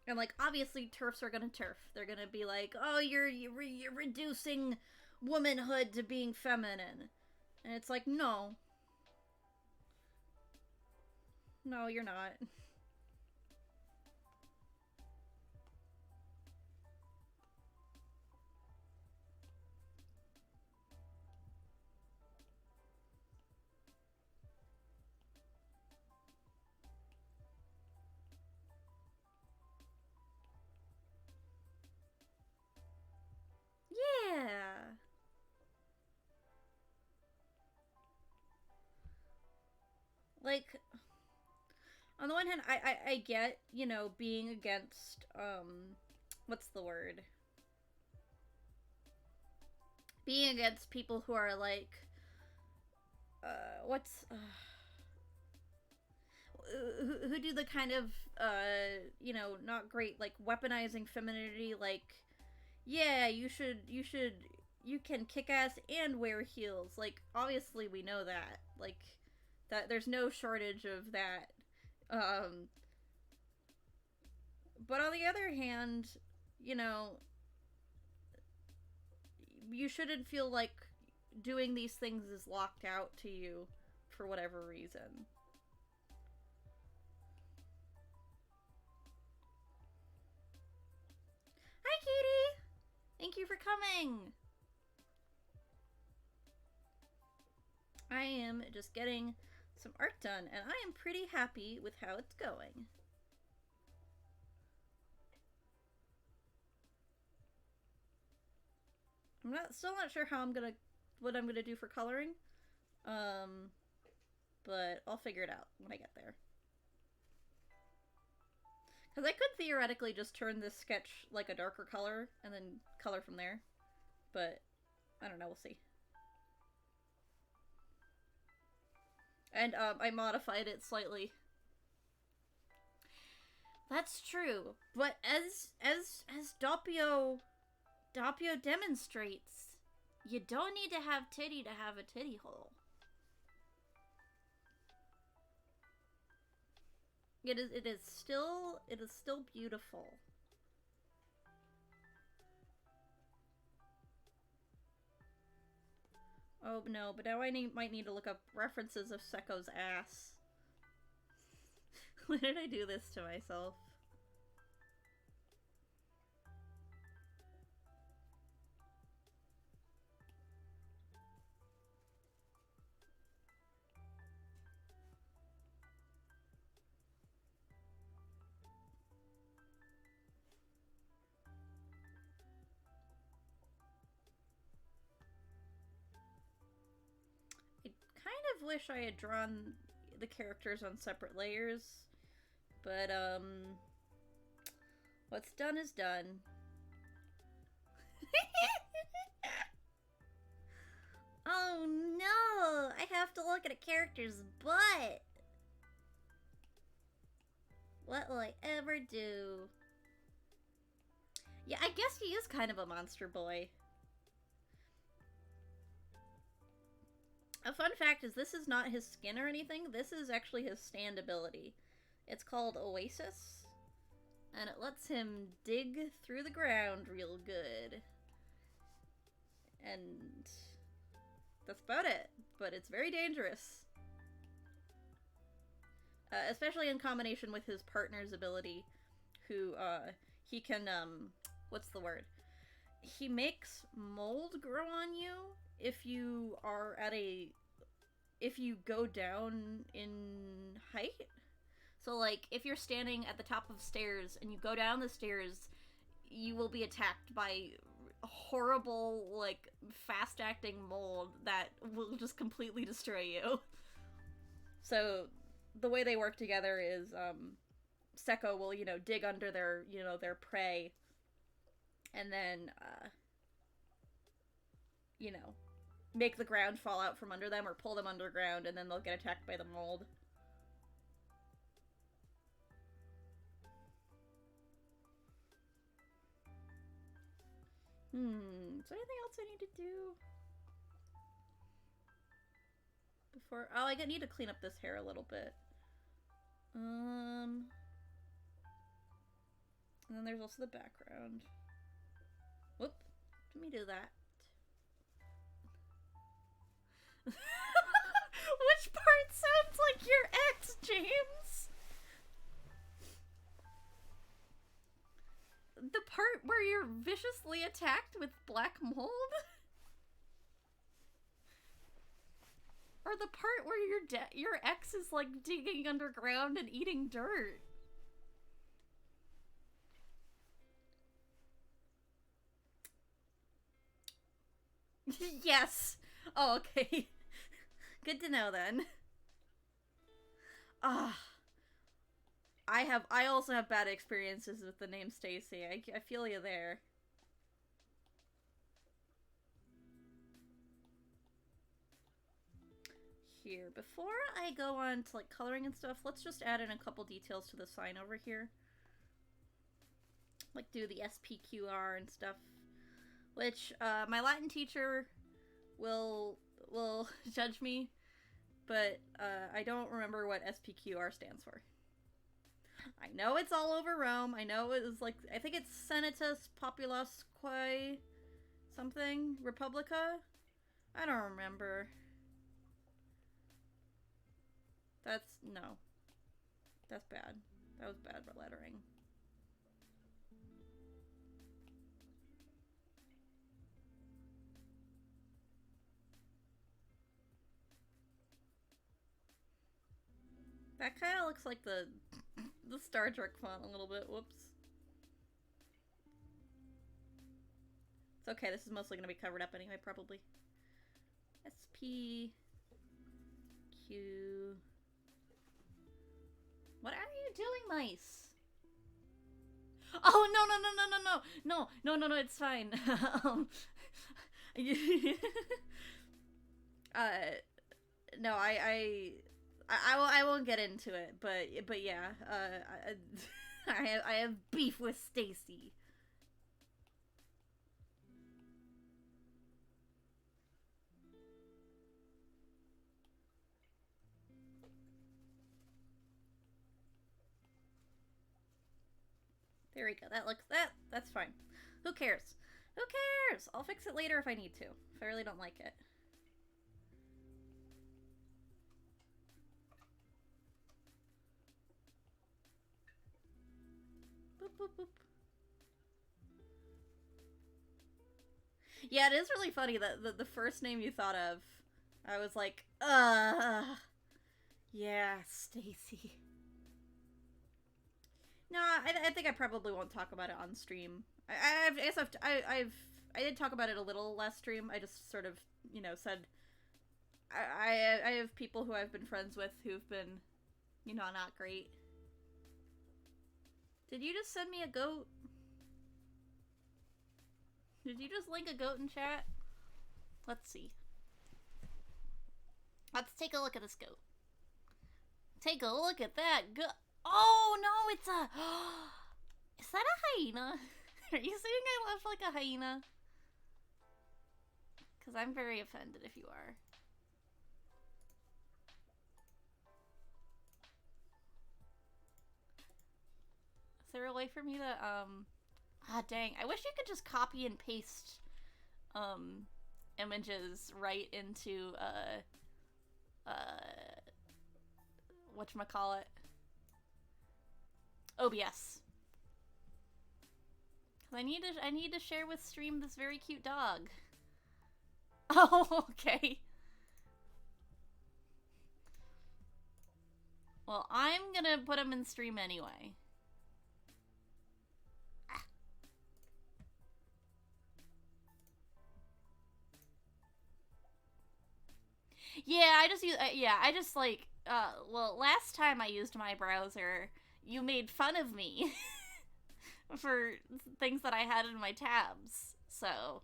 And like obviously turfs are gonna turf. They're gonna be like, oh, you're reducing womanhood to being feminine, and it's like no, no, you're not. Yeah. Like, on the one hand, I get, you know, being against, what's the word? Being against people who are like, who do the kind of, you know, not great, like, weaponizing femininity, like, yeah, you can kick ass and wear heels. Like, obviously we know that. Like, that there's no shortage of that. But on the other hand, you know, you shouldn't feel like doing these things is locked out to you for whatever reason. Hi, Katie! Thank you for coming! I am just getting some art done, and I am pretty happy with how it's going. Still not sure what I'm gonna do for coloring, but I'll figure it out when I get there. Because I could theoretically just turn this sketch like a darker color and then color from there, but I don't know, we'll see. And I modified it slightly. That's true, but as Doppio demonstrates, you don't need to have a titty hole. It is still beautiful. Oh no, but now I might need to look up references of Sekko's ass. Why did I do this to myself? wish I had drawn the characters on separate layers, but what's done is done. Oh no! I have to look at a character's butt! What will I ever do? Yeah, I guess he is kind of a monster boy. A fun fact is this is not his skin or anything. This is actually his stand ability. It's called Oasis. And it lets him dig through the ground real good. And that's about it. But it's very dangerous. Especially in combination with his partner's ability. Who, he can, what's the word? He makes mold grow on you if you are at a... if you go down in height. So, like, if you're standing at the top of stairs and you go down the stairs, you will be attacked by horrible, like, fast-acting mold that will just completely destroy you. So, the way they work together is, Sekko will, you know, dig under their, you know, their prey, and then, you know, make the ground fall out from under them or pull them underground, and then they'll get attacked by the mold. Is there anything else I need to do? Before... oh, I need to clean up this hair a little bit. And then there's also the background. Whoop. Let me do that. Which part sounds like your ex, James? The part where you're viciously attacked with black mold? Or the part where your ex is, like, digging underground and eating dirt? Yes! Oh, okay. Good to know, then. Ah. I also have bad experiences with the name Stacy. I feel you there. Here, before I go on to, like, coloring and stuff, let's just add in a couple details to the sign over here. Like, do the SPQR and stuff. Which, my Latin teacher will judge me, but, I don't remember what SPQR stands for. I know it's all over Rome. I know it was like, I think it's Senatus Populusque something? Republica? I don't remember. No. That's bad. That was bad lettering. That kind of looks like the Star Trek font a little bit. Whoops. It's okay, this is mostly going to be covered up anyway, probably. SPQ. What are you doing, mice? Oh, no, it's fine. No, I won't get into it, but yeah, I have beef with Stacy. There we go. That's fine. Who cares? Who cares? I'll fix it later if I need to. If I really don't like it. Boop, boop, boop. Yeah, it is really funny that the first name you thought of, I was like, yeah, Stacy. No, I think I probably won't talk about it on stream. I did talk about it a little last stream. I just sort of, you know, said I have people who I've been friends with who've been, you know, not great. Did you just send me a goat? Did you just link a goat in chat? Let's see. Let's take a look at this goat. Take a look at that goat. Oh no, it's a... Is that a hyena? Are you saying I look like a hyena? Because I'm very offended if you are. Is there a way for me to, ah, dang. I wish you could just copy and paste, images right into, whatchamacallit? OBS. I need to share with stream this very cute dog. Oh, okay. Well, I'm gonna put him in stream anyway. Yeah, I just like, well, last time I used my browser, you made fun of me for things that I had in my tabs. So,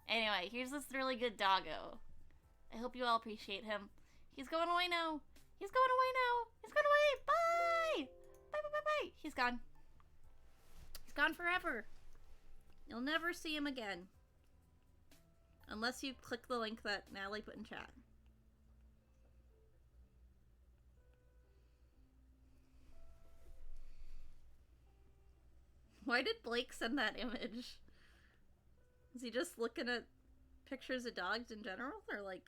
anyway, here's this really good doggo. I hope you all appreciate him. He's going away now. He's going away now. He's going away. Bye. Bye, bye, bye, bye. He's gone. He's gone forever. You'll never see him again. Unless you click the link that Natalie put in chat. Why did Blake send that image? Is he just looking at pictures of dogs in general? Or like...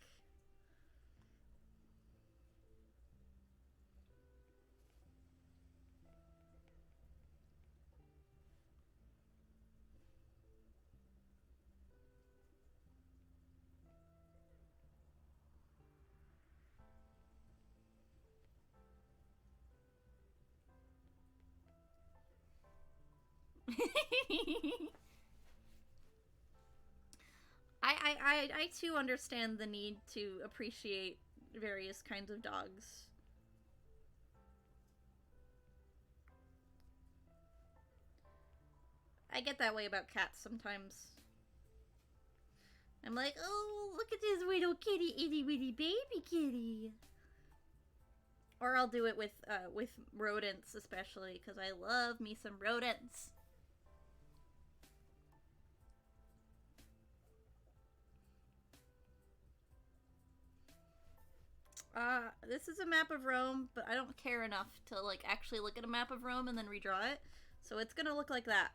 I too understand the need to appreciate various kinds of dogs. I get that way about cats sometimes. I'm like, oh, look at this little kitty, itty bitty baby kitty. Or I'll do it with rodents, especially, because I love me some rodents. This is a map of Rome, but I don't care enough to, like, actually look at a map of Rome and then redraw it. So it's gonna look like that.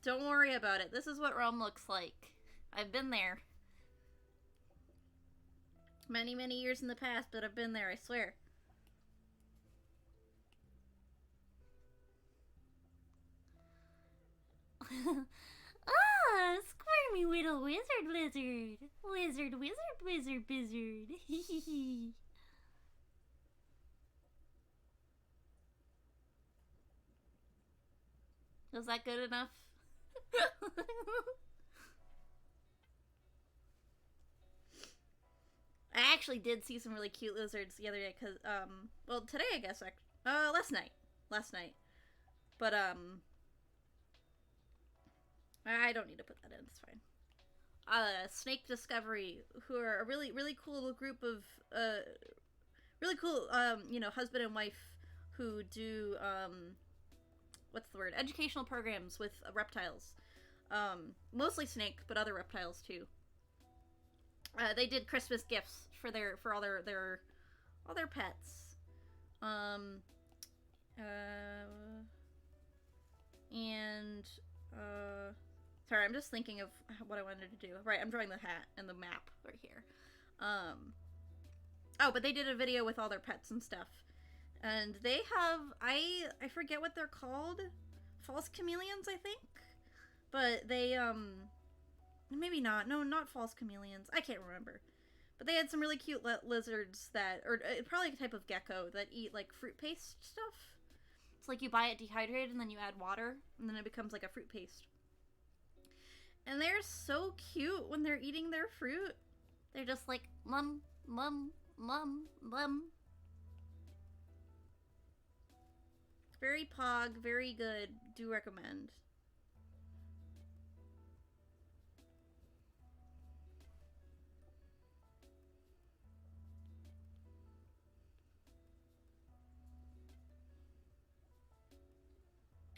Don't worry about it. This is what Rome looks like. I've been there. Many, many years in the past, but I've been there, I swear. Ah, squirmy little wizard lizard. Lizard, wizard, wizard, wizard. Was that good enough? I actually did see some really cute lizards the other day, because, well, today, I guess, last night. But, I don't need to put that in, it's fine. Snake Discovery, who are a really, really cool group of, really cool, you know, husband and wife who do, what's the word? Educational programs with reptiles. Mostly snake, but other reptiles too. They did Christmas gifts for all their pets. Sorry, I'm just thinking of what I wanted to do. Right, I'm drawing the hat and the map right here. Oh, but they did a video with all their pets and stuff. And they have, I forget what they're called. False chameleons, I think. But they, maybe not. No, not false chameleons. I can't remember. But they had some really cute lizards that, or probably a type of gecko that eat, like, fruit paste stuff. It's like you buy it dehydrated and then you add water, and then it becomes like a fruit paste. And they're so cute when they're eating their fruit. They're just like, mum, mum, mum, mum. Very pog, very good. Do recommend.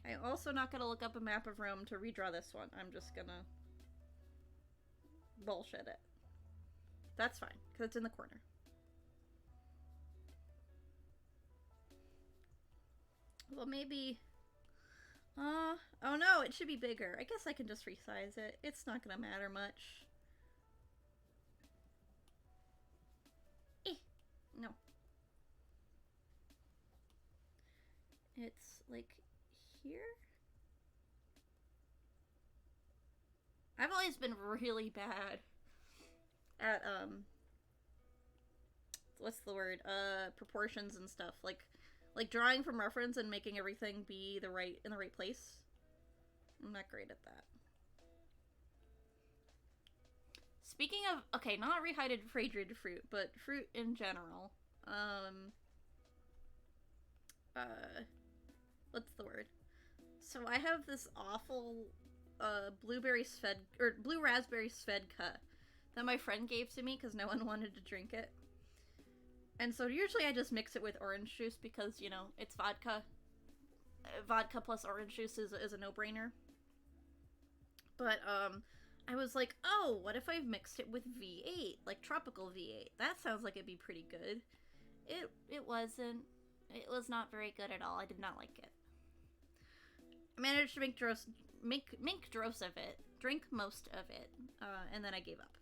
I'm also not gonna look up a map of Rome to redraw this one. I'm just gonna bullshit it. That's fine, because it's in the corner. Well, maybe... oh no, it should be bigger. I guess I can just resize it. It's not gonna matter much. No. It's like here? I've always been really bad at, what's the word? Proportions and stuff. Like drawing from reference and making everything be in the right place. I'm not great at that. Speaking of, okay, not rehydrated fruit, but fruit in general. What's the word? So I have this awful blue raspberry svedka that my friend gave to me because no one wanted to drink it. And so usually I just mix it with orange juice because, you know, it's vodka. Vodka plus orange juice is a no-brainer. But, I was like, oh, what if I mixed it with V8? Like tropical V8. That sounds like it'd be pretty good. It wasn't. It was not very good at all. I did not like it. I managed to make dross of it. Drink most of it. And then I gave up.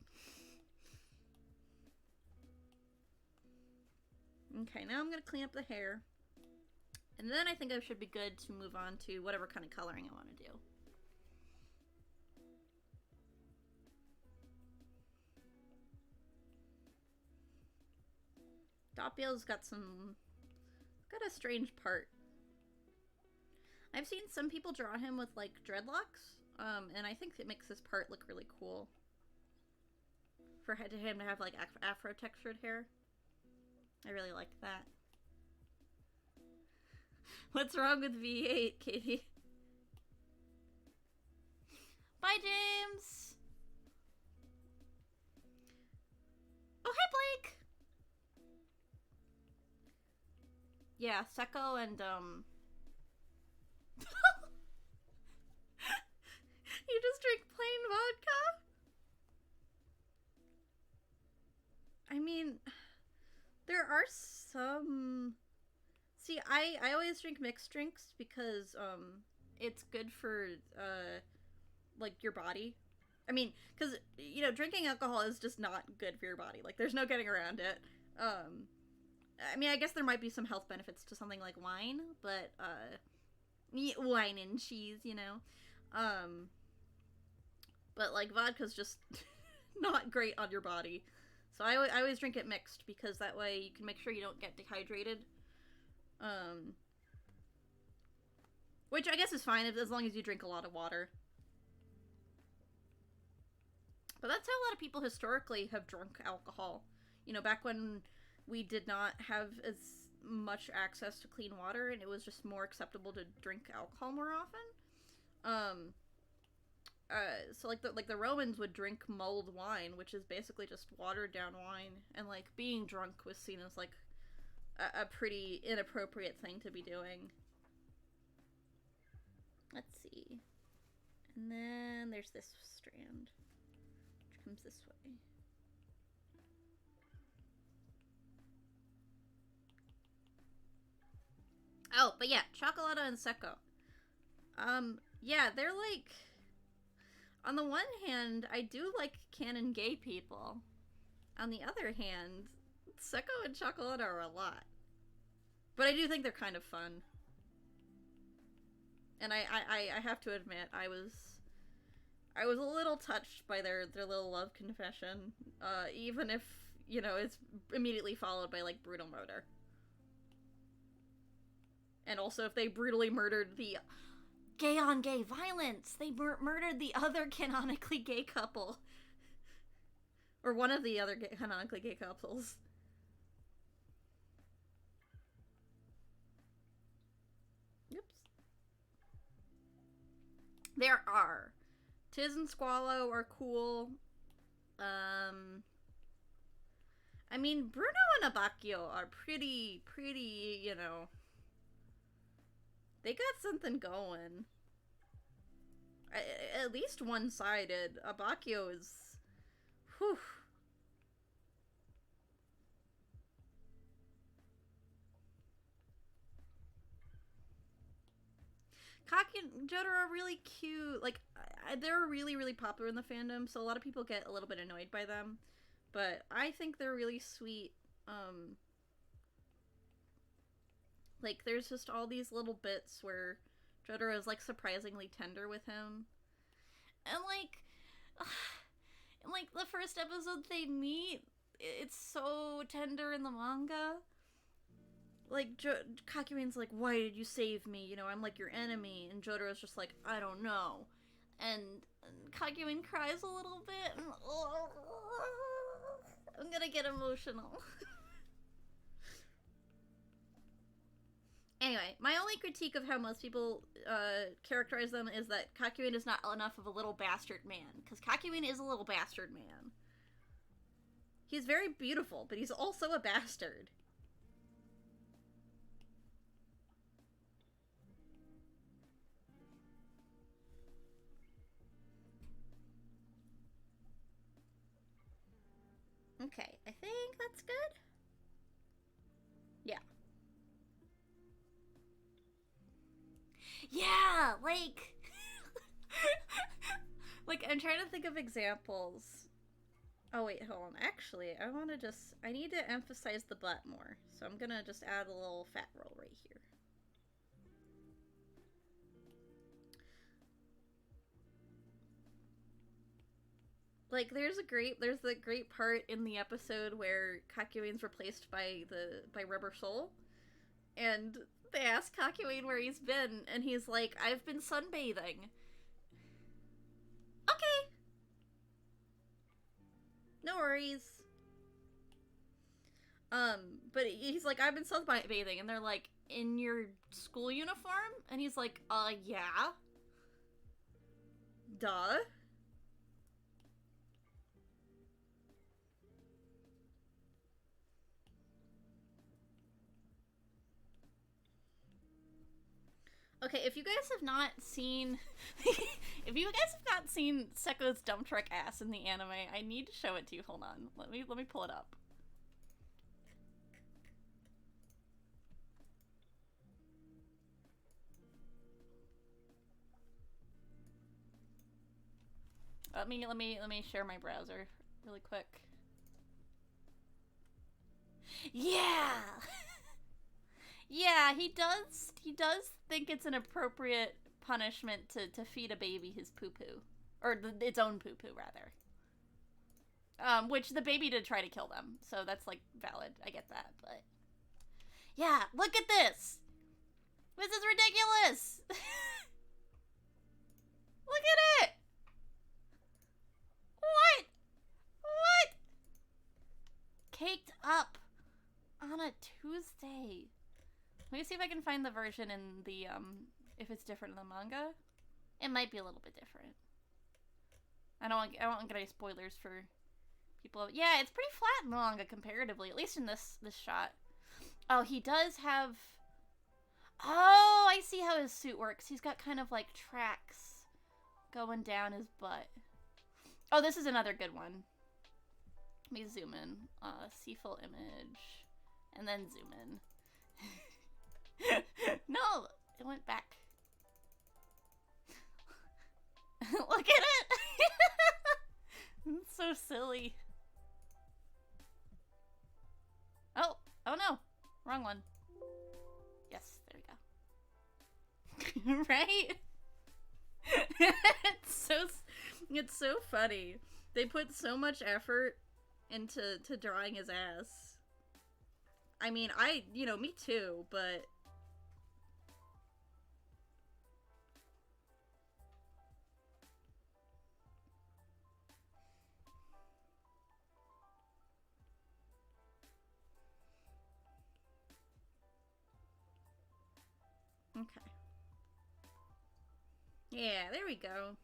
Okay, now I'm going to clean up the hair. And then I think I should be good to move on to whatever kind of coloring I want to do. Doppio's got a strange part. I've seen some people draw him with, like, dreadlocks, and I think it makes his part look really cool. For him to have, like, afro-textured hair. I really like that. What's wrong with V8, Katie? Bye, James! Oh, hi, Blake! Yeah, Secco and, You just drink plain vodka? I mean, there are some... See, I always drink mixed drinks because, it's good for, like, your body. I mean, because, you know, drinking alcohol is just not good for your body. Like, there's no getting around it. I mean, I guess there might be some health benefits to something like wine, but, wine and cheese, you know? But, like, vodka's just not great on your body. So I always drink it mixed, because that way you can make sure you don't get dehydrated. Which I guess is fine as long as you drink a lot of water. But that's how a lot of people historically have drunk alcohol. You know, back when we did not have as much access to clean water and it was just more acceptable to drink alcohol more often. So like the Romans would drink mulled wine, which is basically just watered down wine, and like being drunk was seen as like a pretty inappropriate thing to be doing. Let's see. And then there's this strand, which comes this way. Oh, but yeah, Chocolata and Secco. Yeah, they're like... On the one hand, I do like canon gay people. On the other hand, Secco and Chocolata are a lot. But I do think they're kind of fun. And I have to admit, I was a little touched by their little love confession. Even if, you know, it's immediately followed by, like, brutal murder. And also if they brutally murdered the gay-on-gay violence! They murdered the other canonically gay couple. Or one of the other canonically gay couples. Oops. There are. Tiz and Squallow are cool. I mean, Bruno and Abacchio are pretty, you know. They got something going. At least one-sided. Abacchio is... Whew. Kaki and JOJO are really cute. Like, they're really, really popular in the fandom, so a lot of people get a little bit annoyed by them. But I think they're really sweet. Like, there's just all these little bits where JOJO is, like, surprisingly tender with him. And, like, the first episode they meet, it's so tender in the manga. Like, Kakyoin's like, why did you save me? You know, I'm like your enemy. And Jotaro's just like, I don't know. And Kakyoin cries a little bit. And, I'm gonna get emotional. Anyway, my only critique of how most people characterize them is that Kakyoin is not enough of a little bastard man. Because Kakyoin is a little bastard man. He's very beautiful, but he's also a bastard. Okay, I think that's good. Yeah. Yeah, like... like, I'm trying to think of examples. Oh, wait, hold on. Actually, I need to emphasize the butt more. So I'm gonna just add a little fat roll right here. Like, there's the great part in the episode where Kakyoin's replaced by Rubber Soul. And they ask Kakyoin where he's been, and he's like, I've been sunbathing. Okay. No worries. But he's like, I've been sunbathing, and they're like, in your school uniform? And he's like, yeah. Duh. Okay, if you guys have not seen Sekko's dump truck ass in the anime, I need to show it to you. Hold on. Let me pull it up. Let me share my browser really quick. Yeah. Yeah, he does think it's an appropriate punishment to feed a baby his poo-poo. Or its own poo-poo, rather. Which the baby did try to kill them, so that's, like, valid. I get that, but... Yeah, look at this! This is ridiculous! Look at it! What? What? Caked up on a Tuesday. Let me see if I can find the version in the, if it's different in the manga. It might be a little bit different. I don't want to get any spoilers for people. Yeah, it's pretty flat in the manga comparatively, at least in this shot. Oh, he does have... Oh, I see how his suit works. He's got kind of like tracks going down his butt. Oh, this is another good one. Let me zoom in. See full image. And then zoom in. No! It went back. Look at it! It's so silly. Oh! Oh no! Wrong one. Yes, there we go. Right? It's so funny. They put so much effort into drawing his ass. I mean, me too, but... Okay. Yeah, there we go.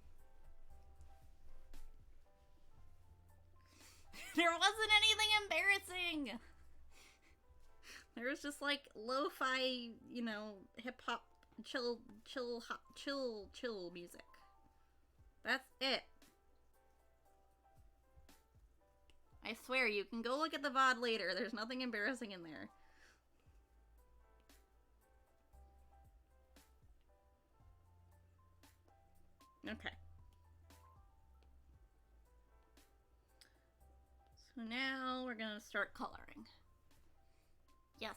There wasn't anything embarrassing! There was just like lo-fi, you know, hip-hop, chill music. That's it. I swear, you can go look at the VOD later. There's nothing embarrassing in there. Okay. So now we're gonna start coloring. Yes.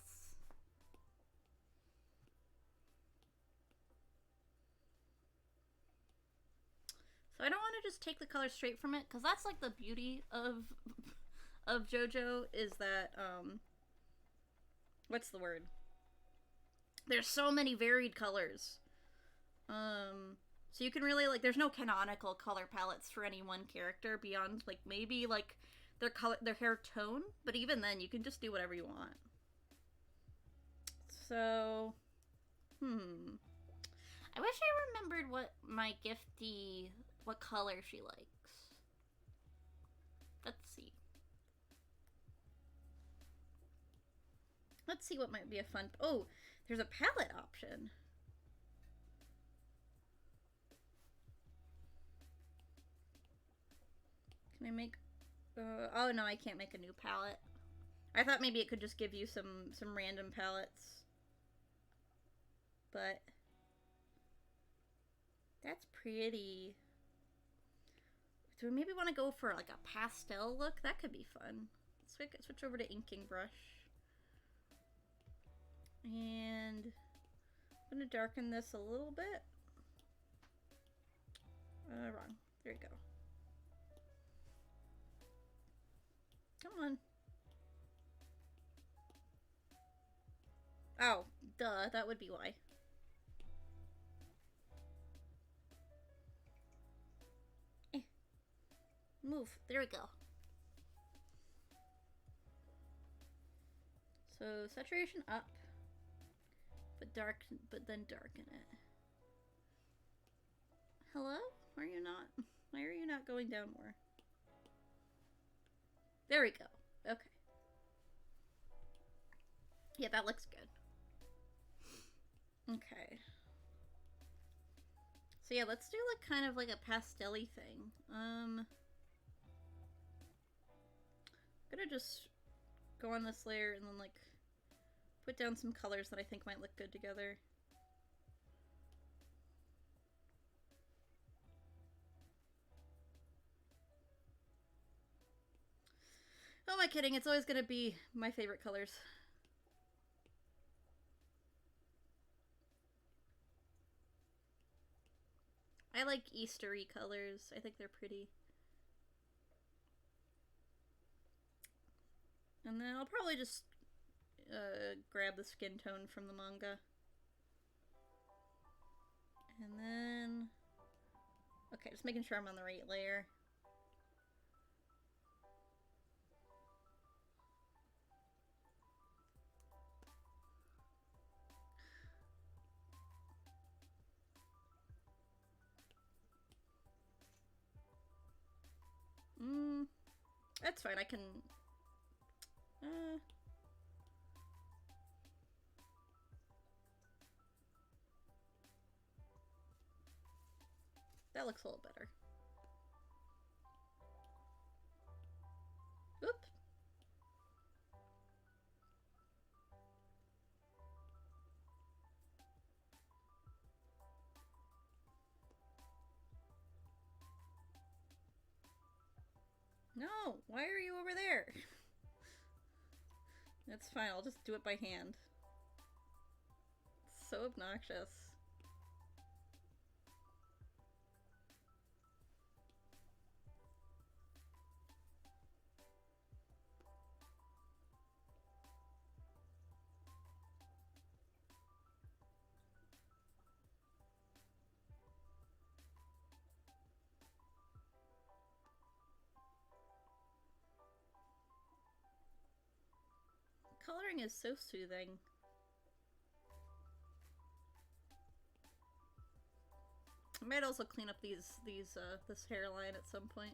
So I don't want to just take the color straight from it, because that's like the beauty of JoJo, is that, what's the word? There's so many varied colors. So you can really, like, there's no canonical color palettes for any one character beyond, like, maybe, like, their hair tone, but even then, you can just do whatever you want. So, I wish I remembered what my gifty, what color she likes. Let's see. Let's see what might be a fun... Oh, there's a palette option. Can I make... oh, no, I can't make a new palette. I thought maybe it could just give you some random palettes. But... that's pretty. Do we maybe want to go for like a pastel look? That could be fun. Switch over to inking brush. And I'm going to darken this a little bit. Wrong. There you go. Come on. Oh, duh. That would be why. Move. There we go. So saturation up, but then darken it. Hello? Are you not? Why are you not going down more? There we go. Okay. Yeah, that looks good. Okay. So yeah, let's do like kind of like a pastel-y thing. I'm gonna just go on this layer and then like put down some colors that I think might look good together. Oh, am I kidding? It's always gonna be my favorite colors. I like Eastery colors. I think they're pretty. And then I'll probably just grab the skin tone from the manga. And then... okay, just making sure I'm on the right layer. That's fine, I can... that looks a little better. Oop. No, why are you over there? That's fine, I'll just do it by hand. It's so obnoxious. Coloring is so soothing. I might also clean up this hairline at some point.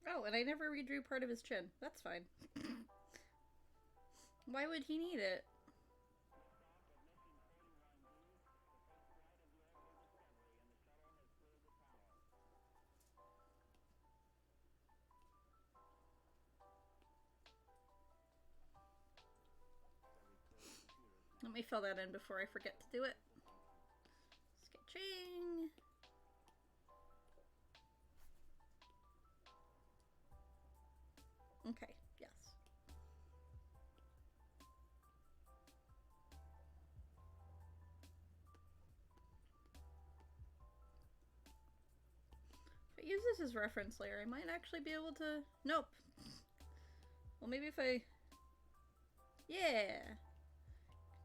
Oh, and I never redrew part of his chin. That's fine. Why would he need it? Let me fill that in before I forget to do it. Sketching. Okay, yes. If I use this as reference layer, I might actually be able to... Nope. Well, maybe if I... Yeah.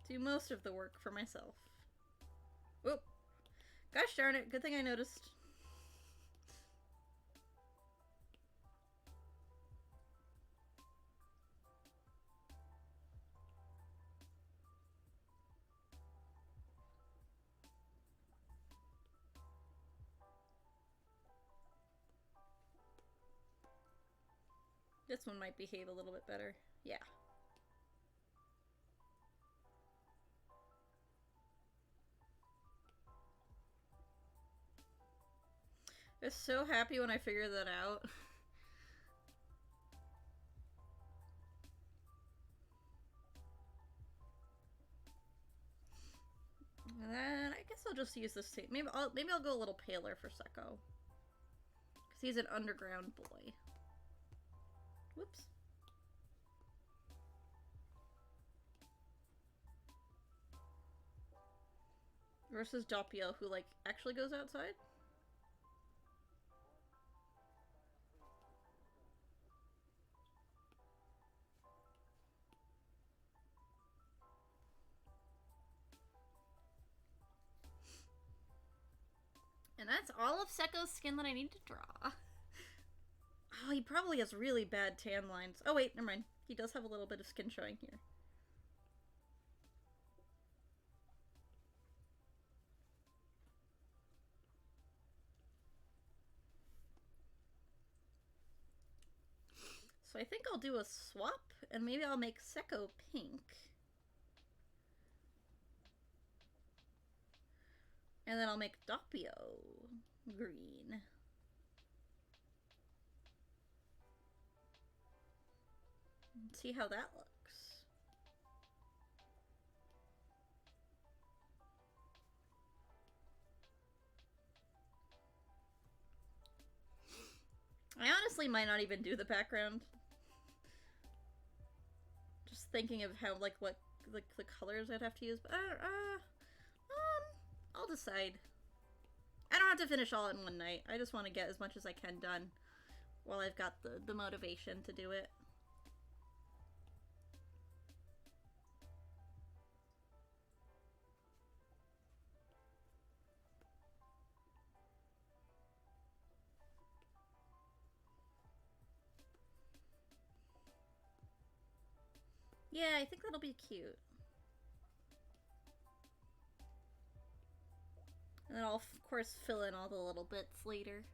Do most of the work for myself. Whoop. Gosh darn it, good thing I noticed. This one might behave a little bit better. Yeah. I was so happy when I figured that out. And then I guess I'll just use this tape. Maybe I'll go a little paler for Sekko. Because he's an underground boy. Whoops. Versus Doppio, who, like, actually goes outside? And that's all of Sekko's skin that I need to draw. Oh, he probably has really bad tan lines. Oh wait, never mind. He does have a little bit of skin showing here. So I think I'll do a swap, and maybe I'll make Sekko pink. And then I'll make Doppio green. See how that looks. I honestly might not even do the background. Just thinking of how, like, what, like, the colors I'd have to use. But, I'll decide. I don't have to finish all in one night. I just want to get as much as I can done while I've got the motivation to do it. Yeah, I think that'll be cute. And then I'll, of course, fill in all the little bits later.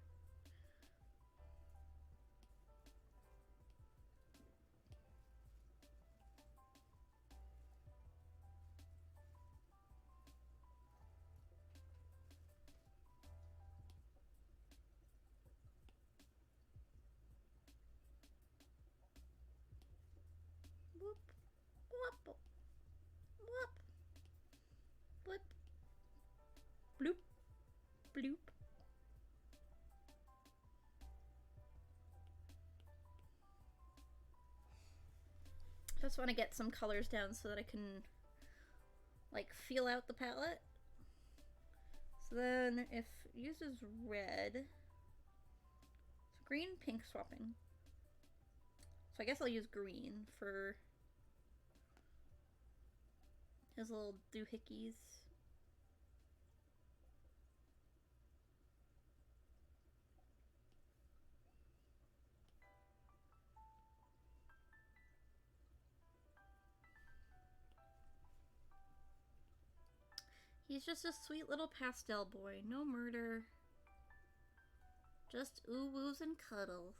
Whoop, whoop, whoop, blip, bloop, bloop. Just want to get some colors down so that I can, like, feel out the palette. So then, if it uses red, so Green, pink swapping. So I guess I'll use green for his little doohickeys. He's just a sweet little pastel boy. No murder. Just ooh-woos and cuddles.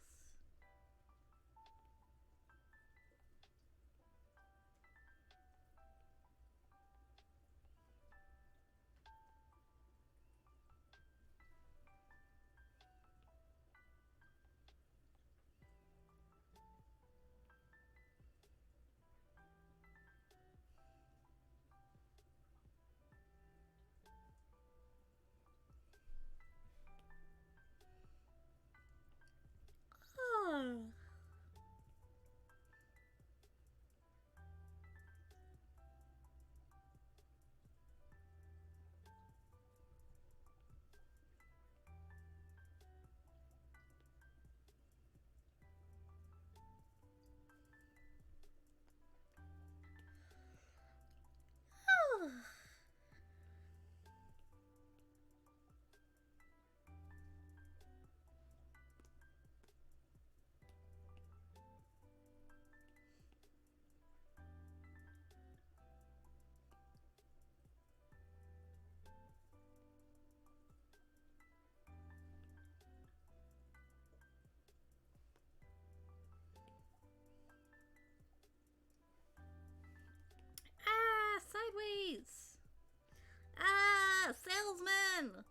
Sideways! Ah, salesman!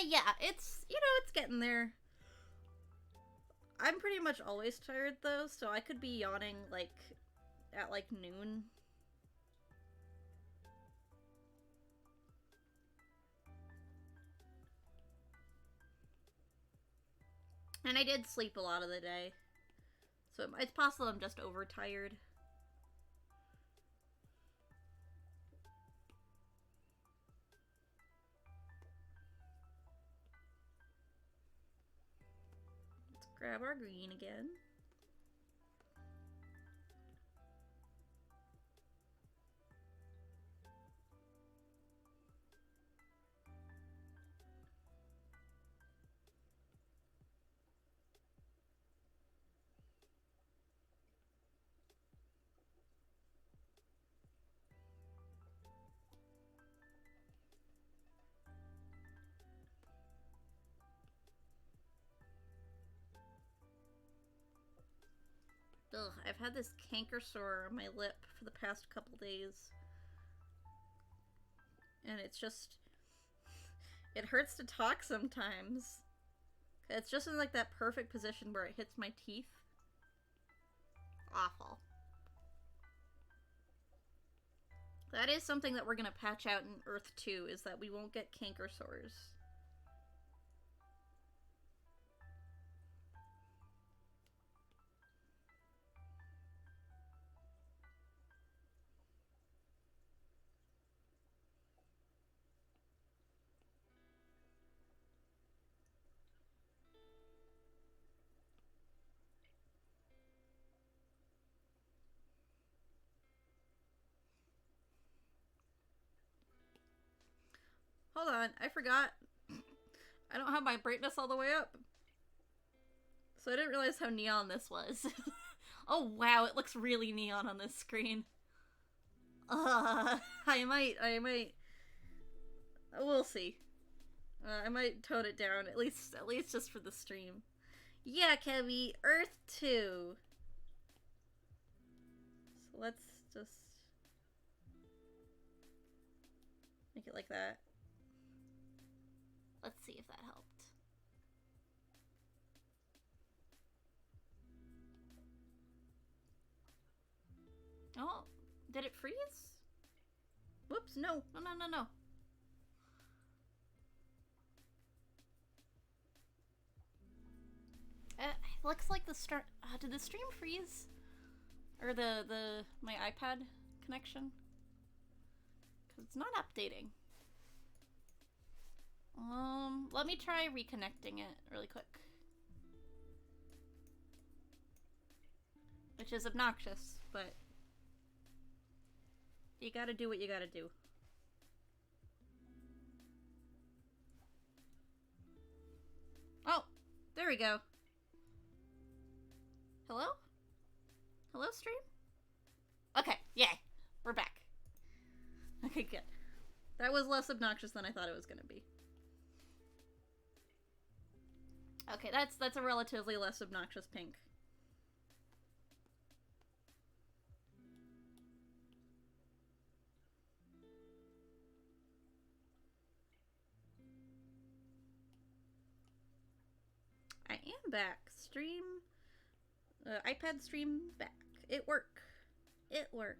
Yeah, it's, it's getting there. I'm pretty much always tired, though, so I could be yawning, at, noon. And I did sleep a lot of the day. So it's possible I'm just overtired. Let's grab our green again. Ugh, I've had this canker sore on my lip for the past couple days. And it's just... It hurts to talk sometimes. It's just in, that perfect position where it hits my teeth. Awful. That is something that we're gonna patch out in Earth 2, is that we won't get canker sores. Hold on, I forgot. I don't have my brightness all the way up. So I didn't realize how neon this was. Oh wow, it looks really neon on this screen. I might. We'll see. I might tone it down, at least just for the stream. Yeah, Kevy, Earth 2. So let's just make it like that. Let's see if that helped. Oh, did it freeze? Whoops, no. No. Looks like the start. Did the stream freeze? Or my iPad connection? Because it's not updating. Let me try reconnecting it really quick. Which is obnoxious, but you gotta do what you gotta do. Oh, there we go. Hello? Hello, stream? Okay, yay. We're back. Okay, good. That was less obnoxious than I thought it was gonna be. Okay, that's a relatively less obnoxious pink. I am back. Stream... iPad stream back. It work. It work.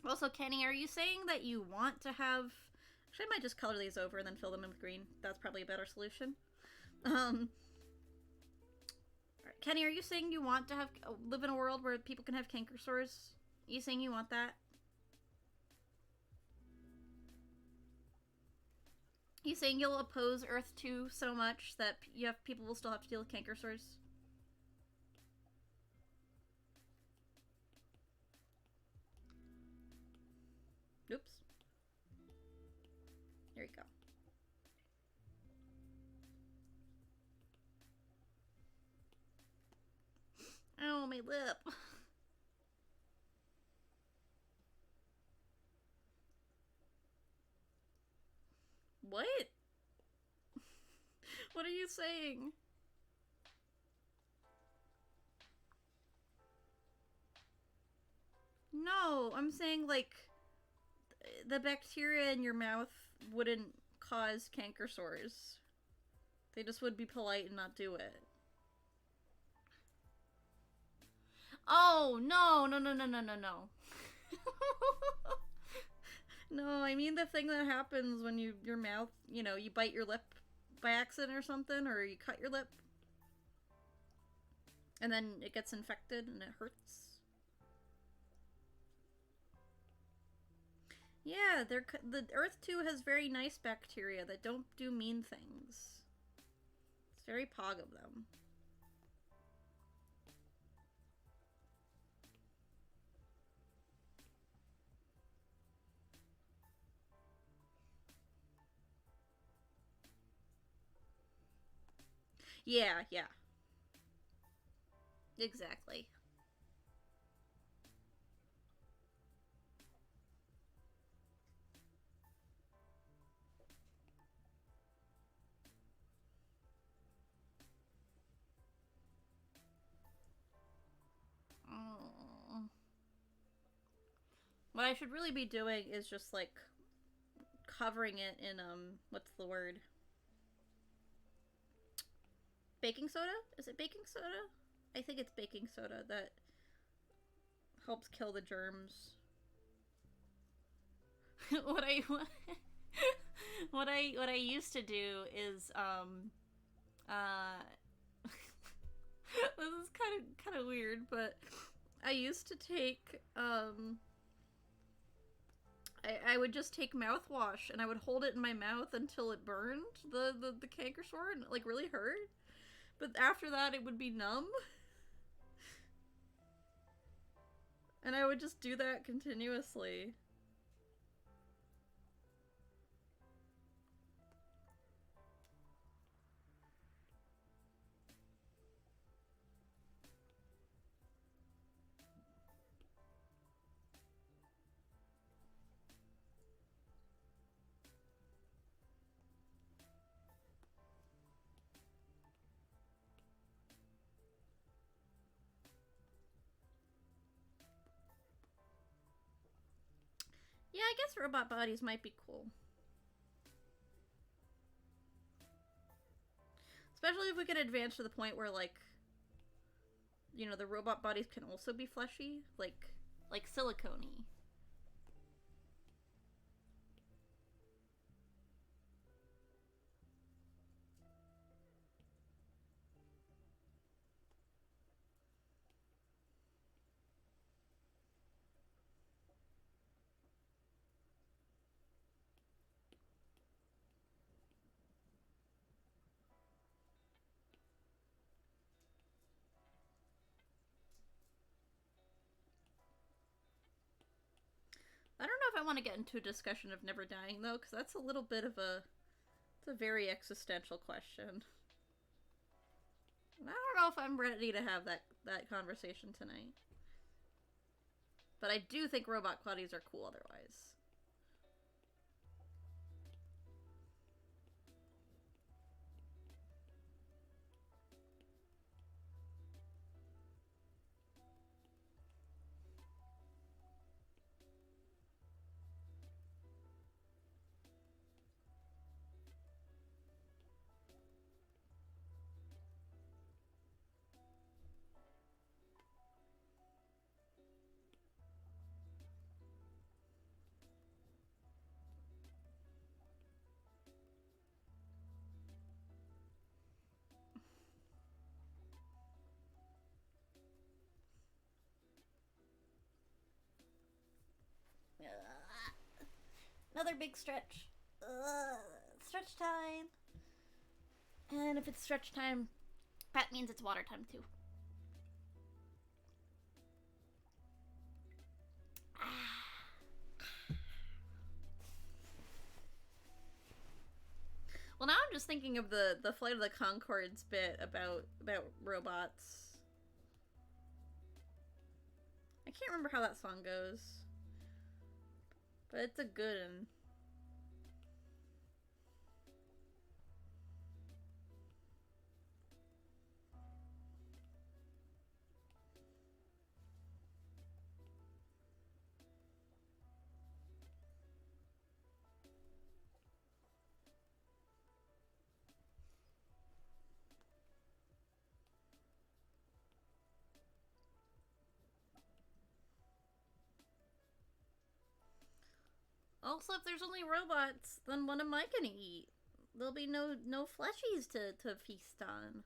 Also, Kenny, are you saying that you want to have... Actually, I might just color these over and then fill them in with green. That's probably a better solution. Kenny, are you saying you want to have live in a world where people can have canker sores? Are you saying you want that? You saying you'll oppose Earth 2 so much that people will still have to deal with canker sores? Oops. There you go. Oh, my lip. What? What are you saying? No, I'm saying, like, the bacteria in your mouth wouldn't cause canker sores. They just would be polite and not do it. Oh, no, no, no, no, no, no, no. No, I mean the thing that happens when your mouth, you know, you bite your lip by accident or something, or you cut your lip. And then it gets infected and it hurts. Yeah, the Earth 2 has very nice bacteria that don't do mean things. It's very pog of them. Yeah, yeah. Exactly. Oh. What I should really be doing is just, like, covering it in, what's the word? Baking soda? Is it baking soda? I think it's baking soda that helps kill the germs. what I used to do is this is kind of weird, but I used to take I would just take mouthwash and I would hold it in my mouth until it burned the canker sore and it, like, really hurt. But after that it would be numb. And I would just do that continuously. Yeah, I guess robot bodies might be cool. Especially if we could advance to the point where, like, you know, the robot bodies can also be fleshy, like silicone-y. know if I want to get into a discussion of never dying, though, because that's a little bit of a... It's a very existential question. And I don't know if I'm ready to have that conversation tonight. But I do think robot qualities are cool otherwise. Another big stretch. Stretch time. And if it's stretch time, that means it's water time too. Well, now I'm just thinking of the Flight of the Conchords bit about robots. I can't remember how that song goes. But it's a good one. Also, if there's only robots, then what am I gonna eat? There'll be no fleshies to feast on.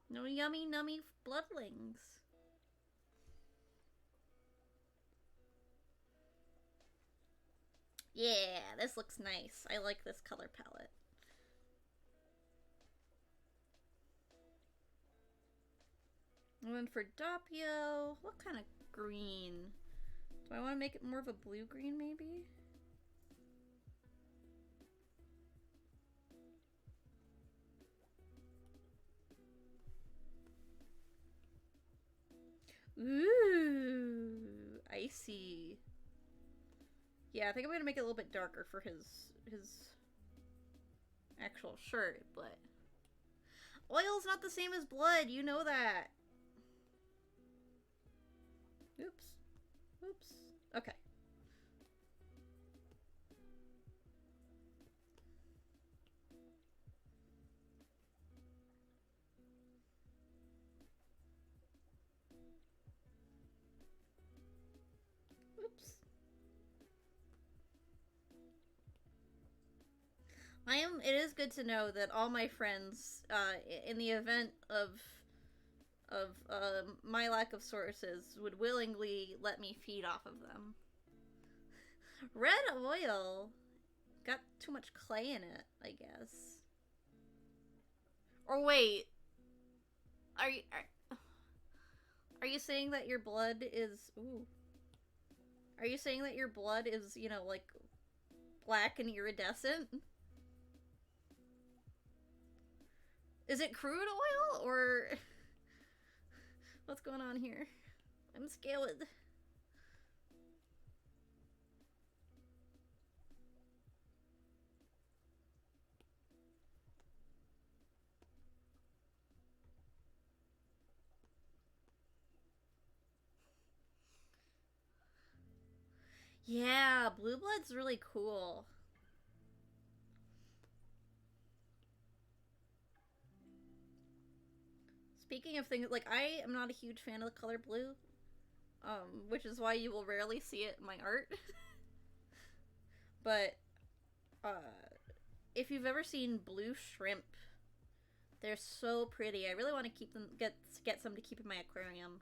No yummy nummy bloodlings. Yeah, this looks nice. I like this color palette. And then for Doppio, what kind of green? Do I want to make it more of a blue-green, maybe? Ooh, icy. Yeah, I think I'm gonna make it a little bit darker for his actual shirt, but oil's not the same as blood, you know that. Oops. Oops. Okay. Oops. It is good to know that all my friends, in the event of my lack of sources, would willingly let me feed off of them. Red oil got too much clay in it, I guess. Or wait, are you saying that your blood is Are you saying that your blood is, you know, like black and iridescent? Is it crude oil or what's going on here? I'm scared. Yeah, blue blood's really cool. Speaking of things, like, I am not a huge fan of the color blue, which is why you will rarely see it in my art. But, if you've ever seen blue shrimp, they're so pretty. I really want to keep them, get some to keep in my aquarium.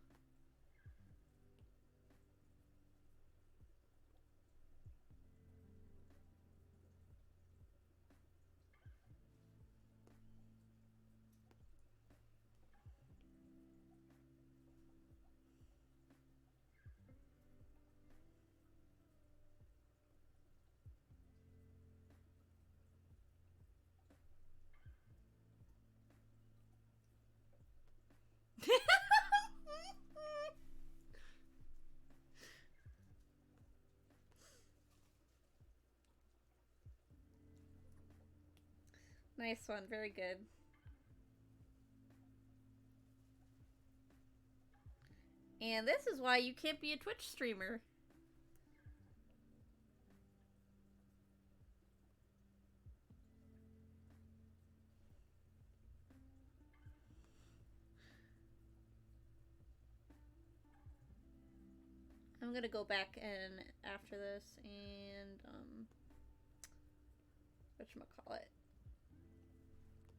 Nice one, very good. And this is why you can't be a Twitch streamer. I'm gonna go back in after this and, whatchamacallit,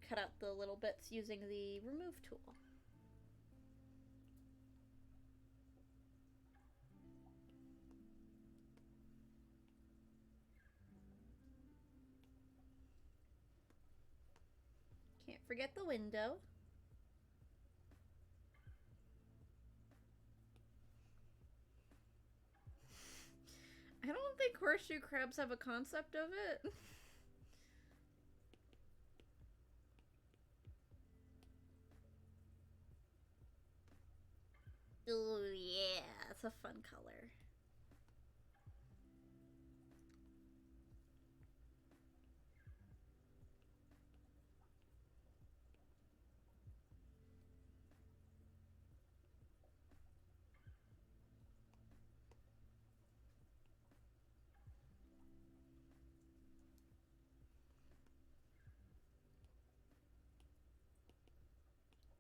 cut out the little bits using the remove tool. Can't forget the window. I don't think horseshoe crabs have a concept of it. Oh yeah, it's a fun color.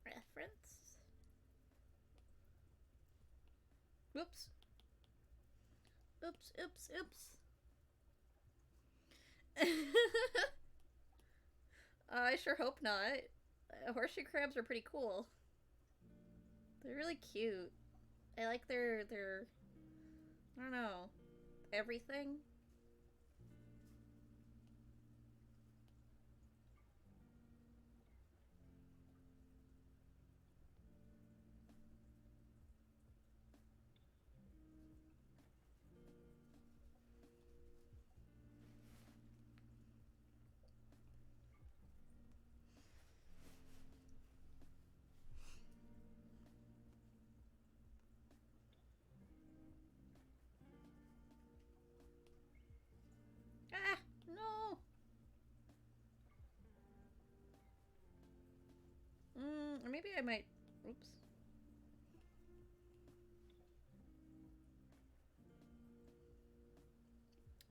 Reference. Oops. Oops, oops, oops. I sure hope not. Horseshoe crabs are pretty cool. They're really cute. I like their I don't know, everything. Ah, no. Or maybe I might, oops.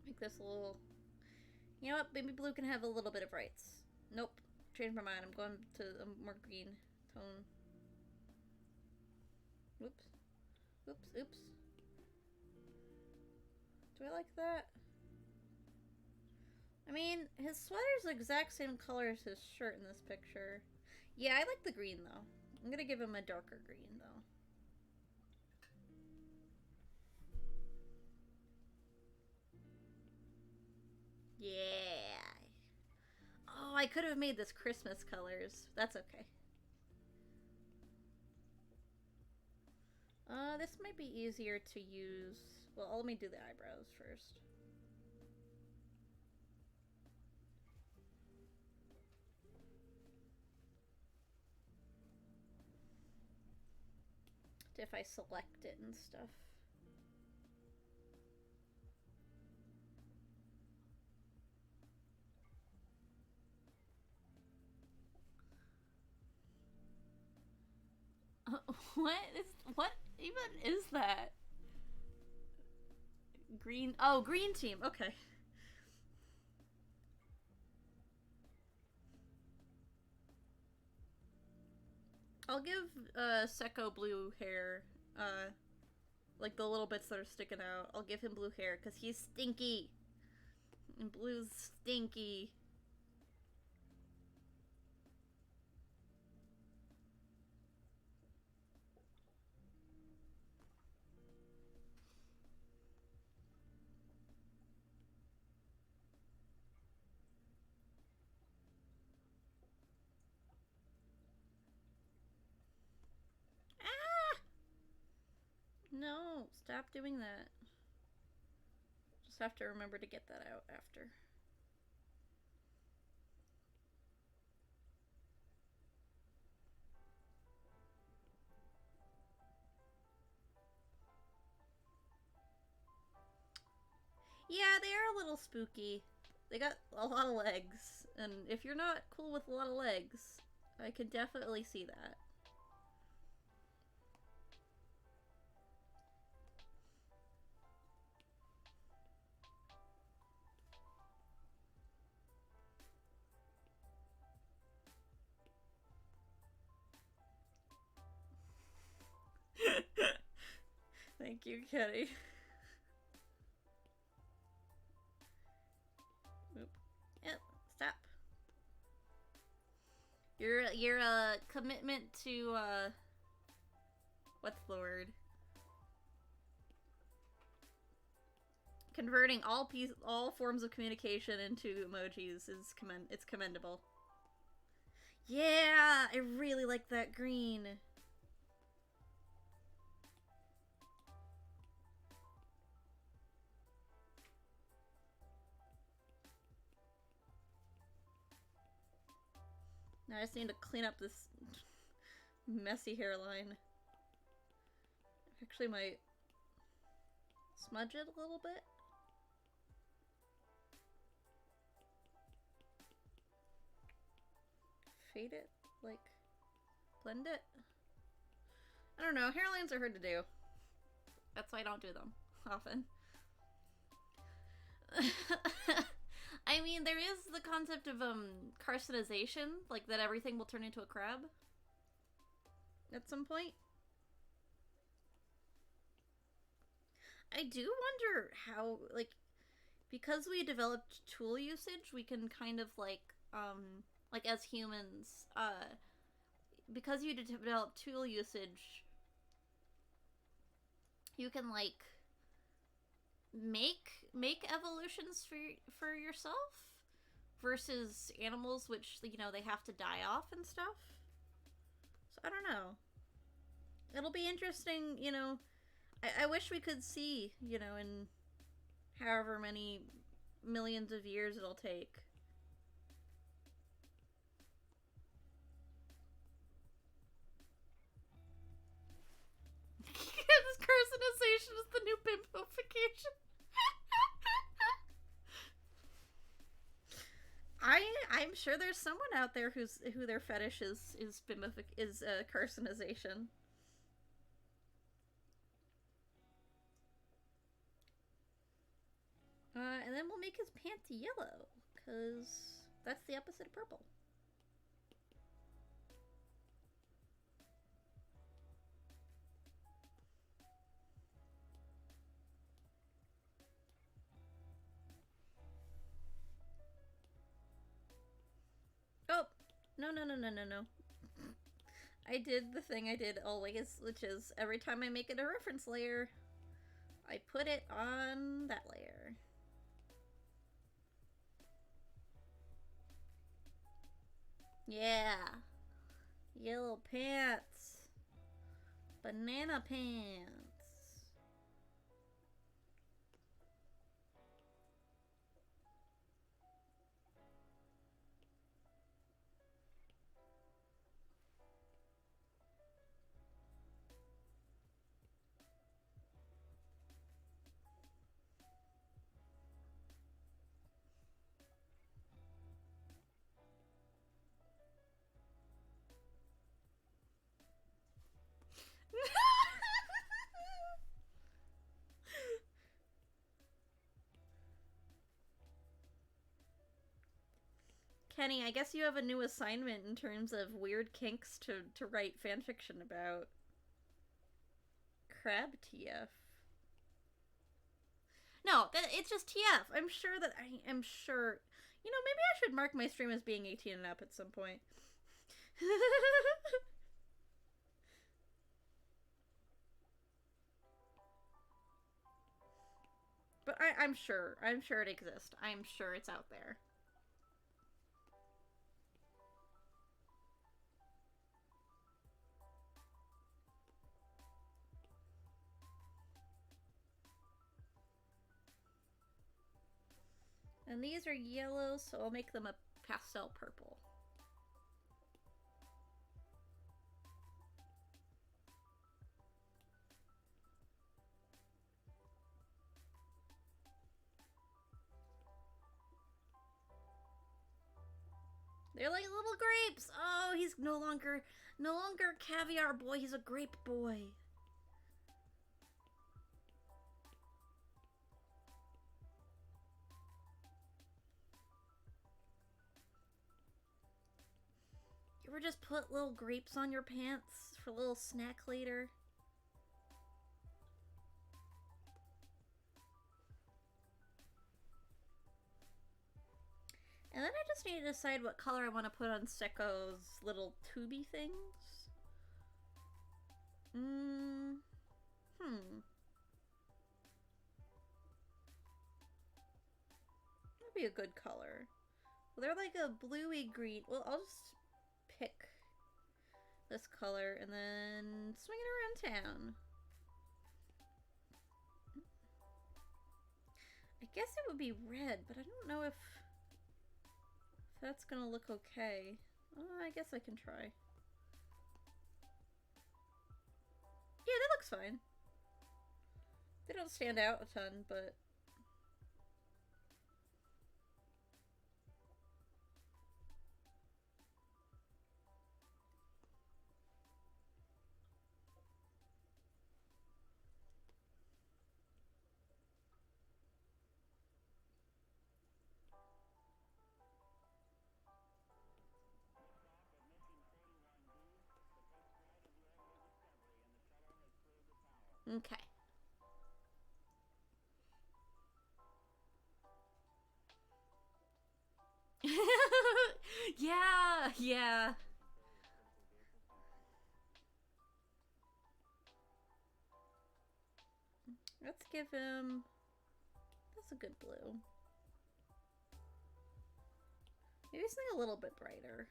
Make this a little, you know what, baby blue can have a little bit of rights. Nope, changed my mind, I'm going to a more green tone. Oops, oops, oops. Do I like that? I mean, his sweater's the exact same color as his shirt in this picture. Yeah, I like the green, though. I'm gonna give him a darker green, though. Yeah. Oh, I could have made this Christmas colors. That's okay. This might be easier to use. Well, let me do the eyebrows first. If I select it and stuff. What even is that? Green, oh, green team, okay. I'll give Secco blue hair, like the little bits that are sticking out. I'll give him blue hair because he's stinky. And blue's stinky. Ah! No, stop doing that. Just have to remember to get that out after. Yeah, they are a little spooky. They got a lot of legs, and if you're not cool with a lot of legs, I can definitely see that. Thank you, Kenny. Oop. Yep, stop. Your commitment to what's the word? Converting all forms of communication into emojis is commendable. Yeah, I really like that green. Now I just need to clean up this messy hairline. Actually might smudge it a little bit. Fade it, like blend it. I don't know, hairlines are hard to do. That's why I don't do them often. I mean, there is the concept of carcinization, like that everything will turn into a crab at some point. I do wonder how, like, because we developed tool usage, we can kind of like as humans, because you develop tool usage, you can like make evolutions for yourself versus animals, which, you know, they have to die off and stuff. So I don't know. It'll be interesting, you know. I wish we could see, you know, in however many millions of years it'll take. This carcinization is the new bimbofication. I'm sure there's someone out there who their fetish is carcinization. And then we'll make his pants yellow, because that's the opposite of purple. Oh, no. I did the thing I did always, which is every time I make it a reference layer, I put it on that layer. Yeah. Yellow pants. Banana pants. Kenny, I guess you have a new assignment in terms of weird kinks to write fanfiction about. Crab TF. No, it's just TF. I'm sure that I am sure. You know, maybe I should mark my stream as being 18 and up at some point. But I'm sure it exists. I'm sure it's out there. And these are yellow, so I'll make them a pastel purple. They're like little grapes. Oh, he's no longer caviar boy. He's a grape boy. You ever just put little grapes on your pants for a little snack later? And then I just need to decide what color I want to put on Sekko's little tubey things. That'd be a good color. Well, they're like a bluey green. Well, I'll just pick this color and then swing it around town. I guess it would be red, but I don't know if that's gonna look okay. I guess I can try. Yeah, that looks fine. They don't stand out a ton, but... Okay. Yeah, yeah. Let's give him... That's a good blue. Maybe something a little bit brighter.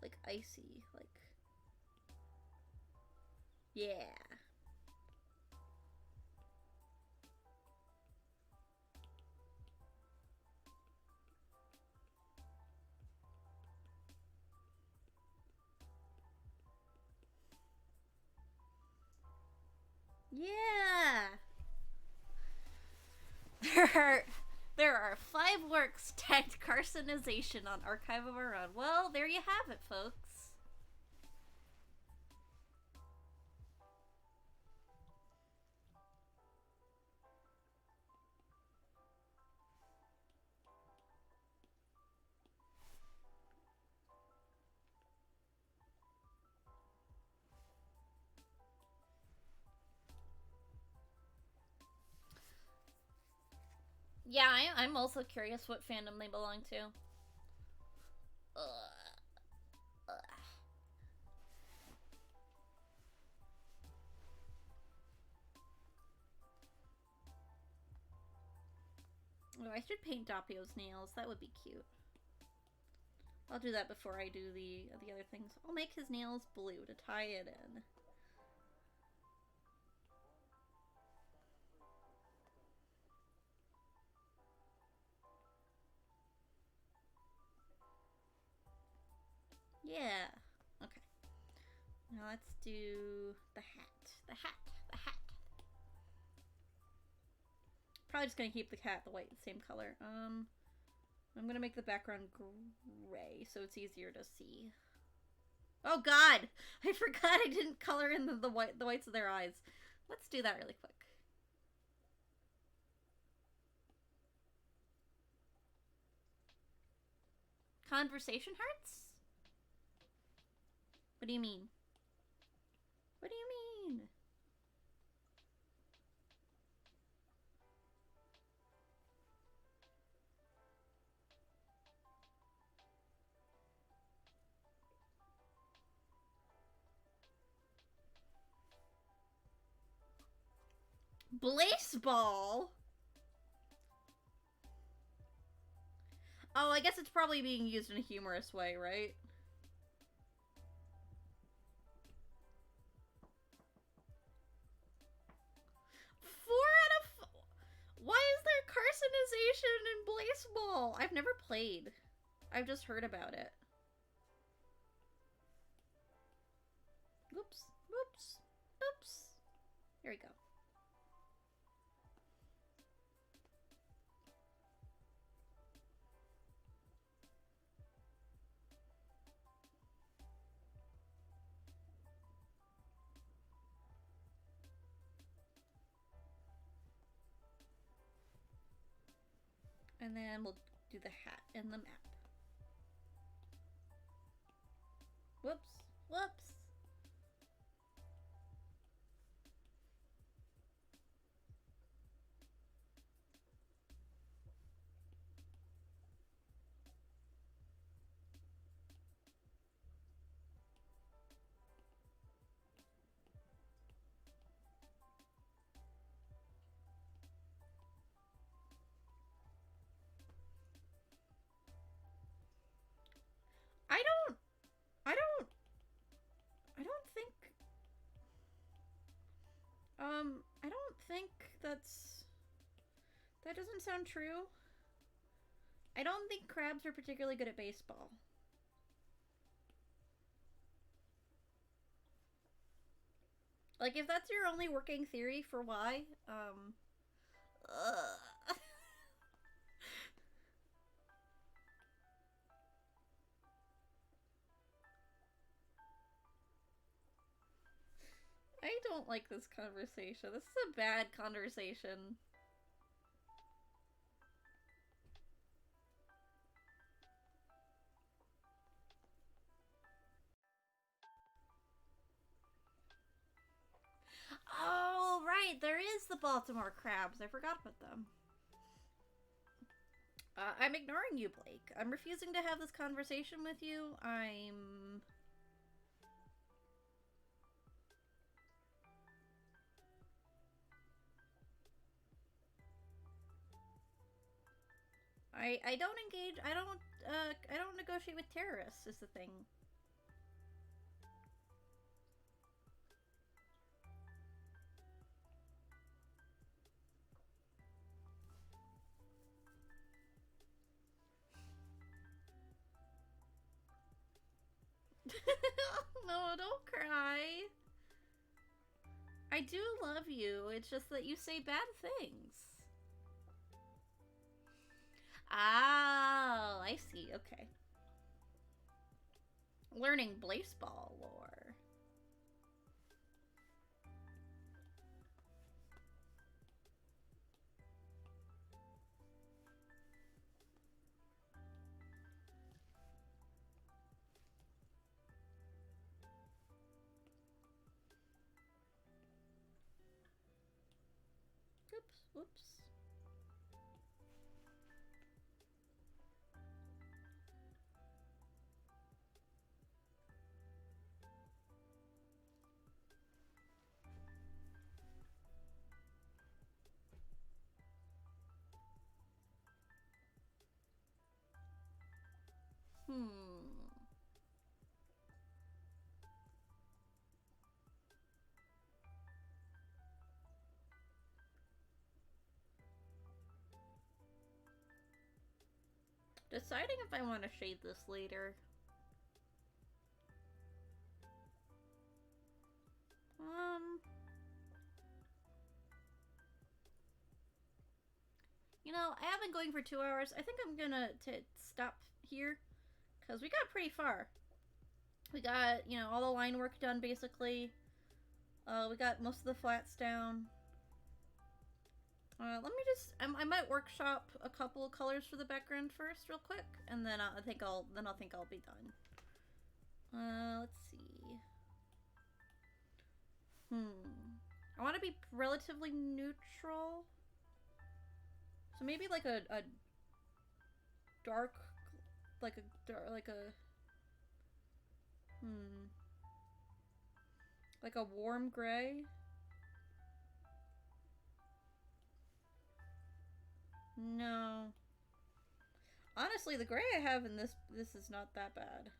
Like icy, like... Yeah. Yeah! There are 5 works tagged carcinization on Archive of Our Own. Well, there you have it, folks. Yeah, I'm also curious what fandom they belong to. Oh, I should paint Doppio's nails. That would be cute. I'll do that before I do the other things. I'll make his nails blue to tie it in. Yeah. Okay. Now let's do the hat. The hat. The hat. Probably just gonna keep the cat, the white, the same color. I'm gonna make the background gray so it's easier to see. Oh God! I forgot I didn't color in the whites of their eyes. Let's do that really quick. Conversation hearts? What do you mean? What do you mean? Blaseball? Oh, I guess it's probably being used in a humorous way, right? Why is there carcinization in Blaseball? I've never played. I've just heard about it. Whoops. Whoops. Oops. There we go. And then we'll do the hat and the map. Whoops. Whoops. I don't think that doesn't sound true. I don't think crabs are particularly good at baseball. Like, if that's your only working theory for why, I don't like this conversation. This is a bad conversation. Oh, right. There is the Baltimore crabs. I forgot about them. I'm ignoring you, Blake. I'm refusing to have this conversation with you. I don't engage. I don't negotiate with terrorists. Is the thing. No, don't cry. I do love you. It's just that you say bad things. Oh, I see. Okay. Learning baseball lore. Oops, whoops. Deciding if I want to shade this later. You know, I have been going for 2 hours. I think I'm gonna stop here because we got pretty far. We got, you know, all the line work done basically. We got most of the flats down. Let me just, I might workshop a couple of colors for the background first real quick, and then I think I'll be done. Let's see. I want to be relatively neutral. So maybe like a dark, like a warm gray. No. Honestly, the gray I have in this is not that bad.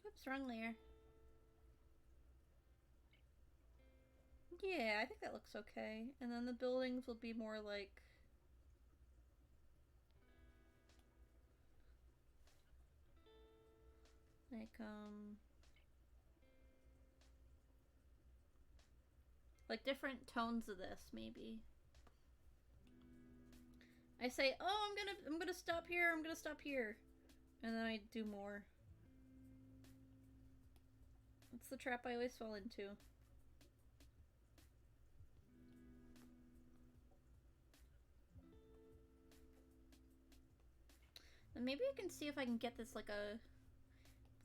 Oops, wrong layer. Yeah, I think that looks okay. And then the buildings will be more like... like different tones of this, maybe. I say, oh, I'm gonna stop here, I'm gonna stop here. And then I do more. That's the trap I always fall into. And maybe I can see if I can get this like a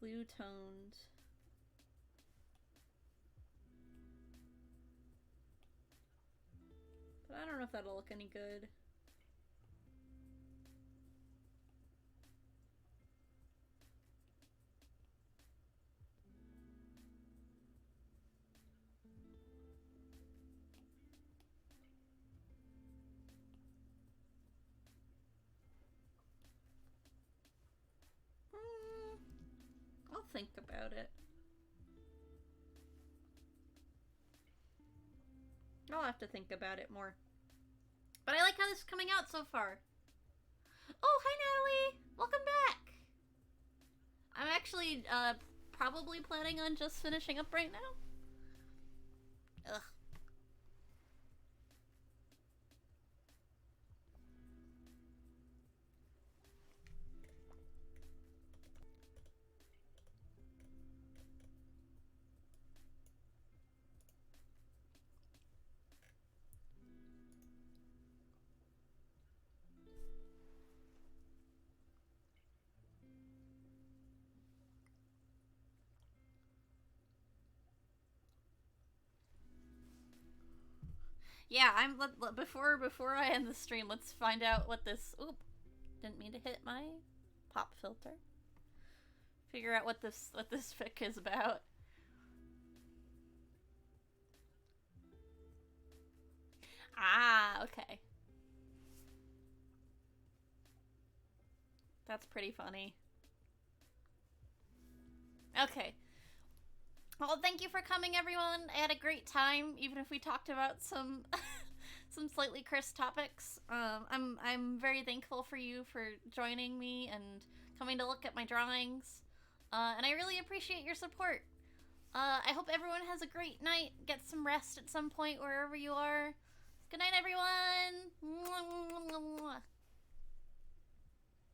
blue toned. But I don't know if that'll look any good. I'll think about it. I'll have to think about it more. But I like how this is coming out so far. Oh, hi Natalie! Welcome back! I'm actually probably planning on just finishing up right now. Ugh. Yeah, before I end the stream, let's find out what this. Oop, didn't mean to hit my pop filter. Figure out what this fic is about. Ah, okay. That's pretty funny. Okay. Well, thank you for coming, everyone. I had a great time, even if we talked about some some slightly crisp topics. I'm very thankful for you for joining me and coming to look at my drawings. And I really appreciate your support. I hope everyone has a great night. Get some rest at some point wherever you are. Good night, everyone.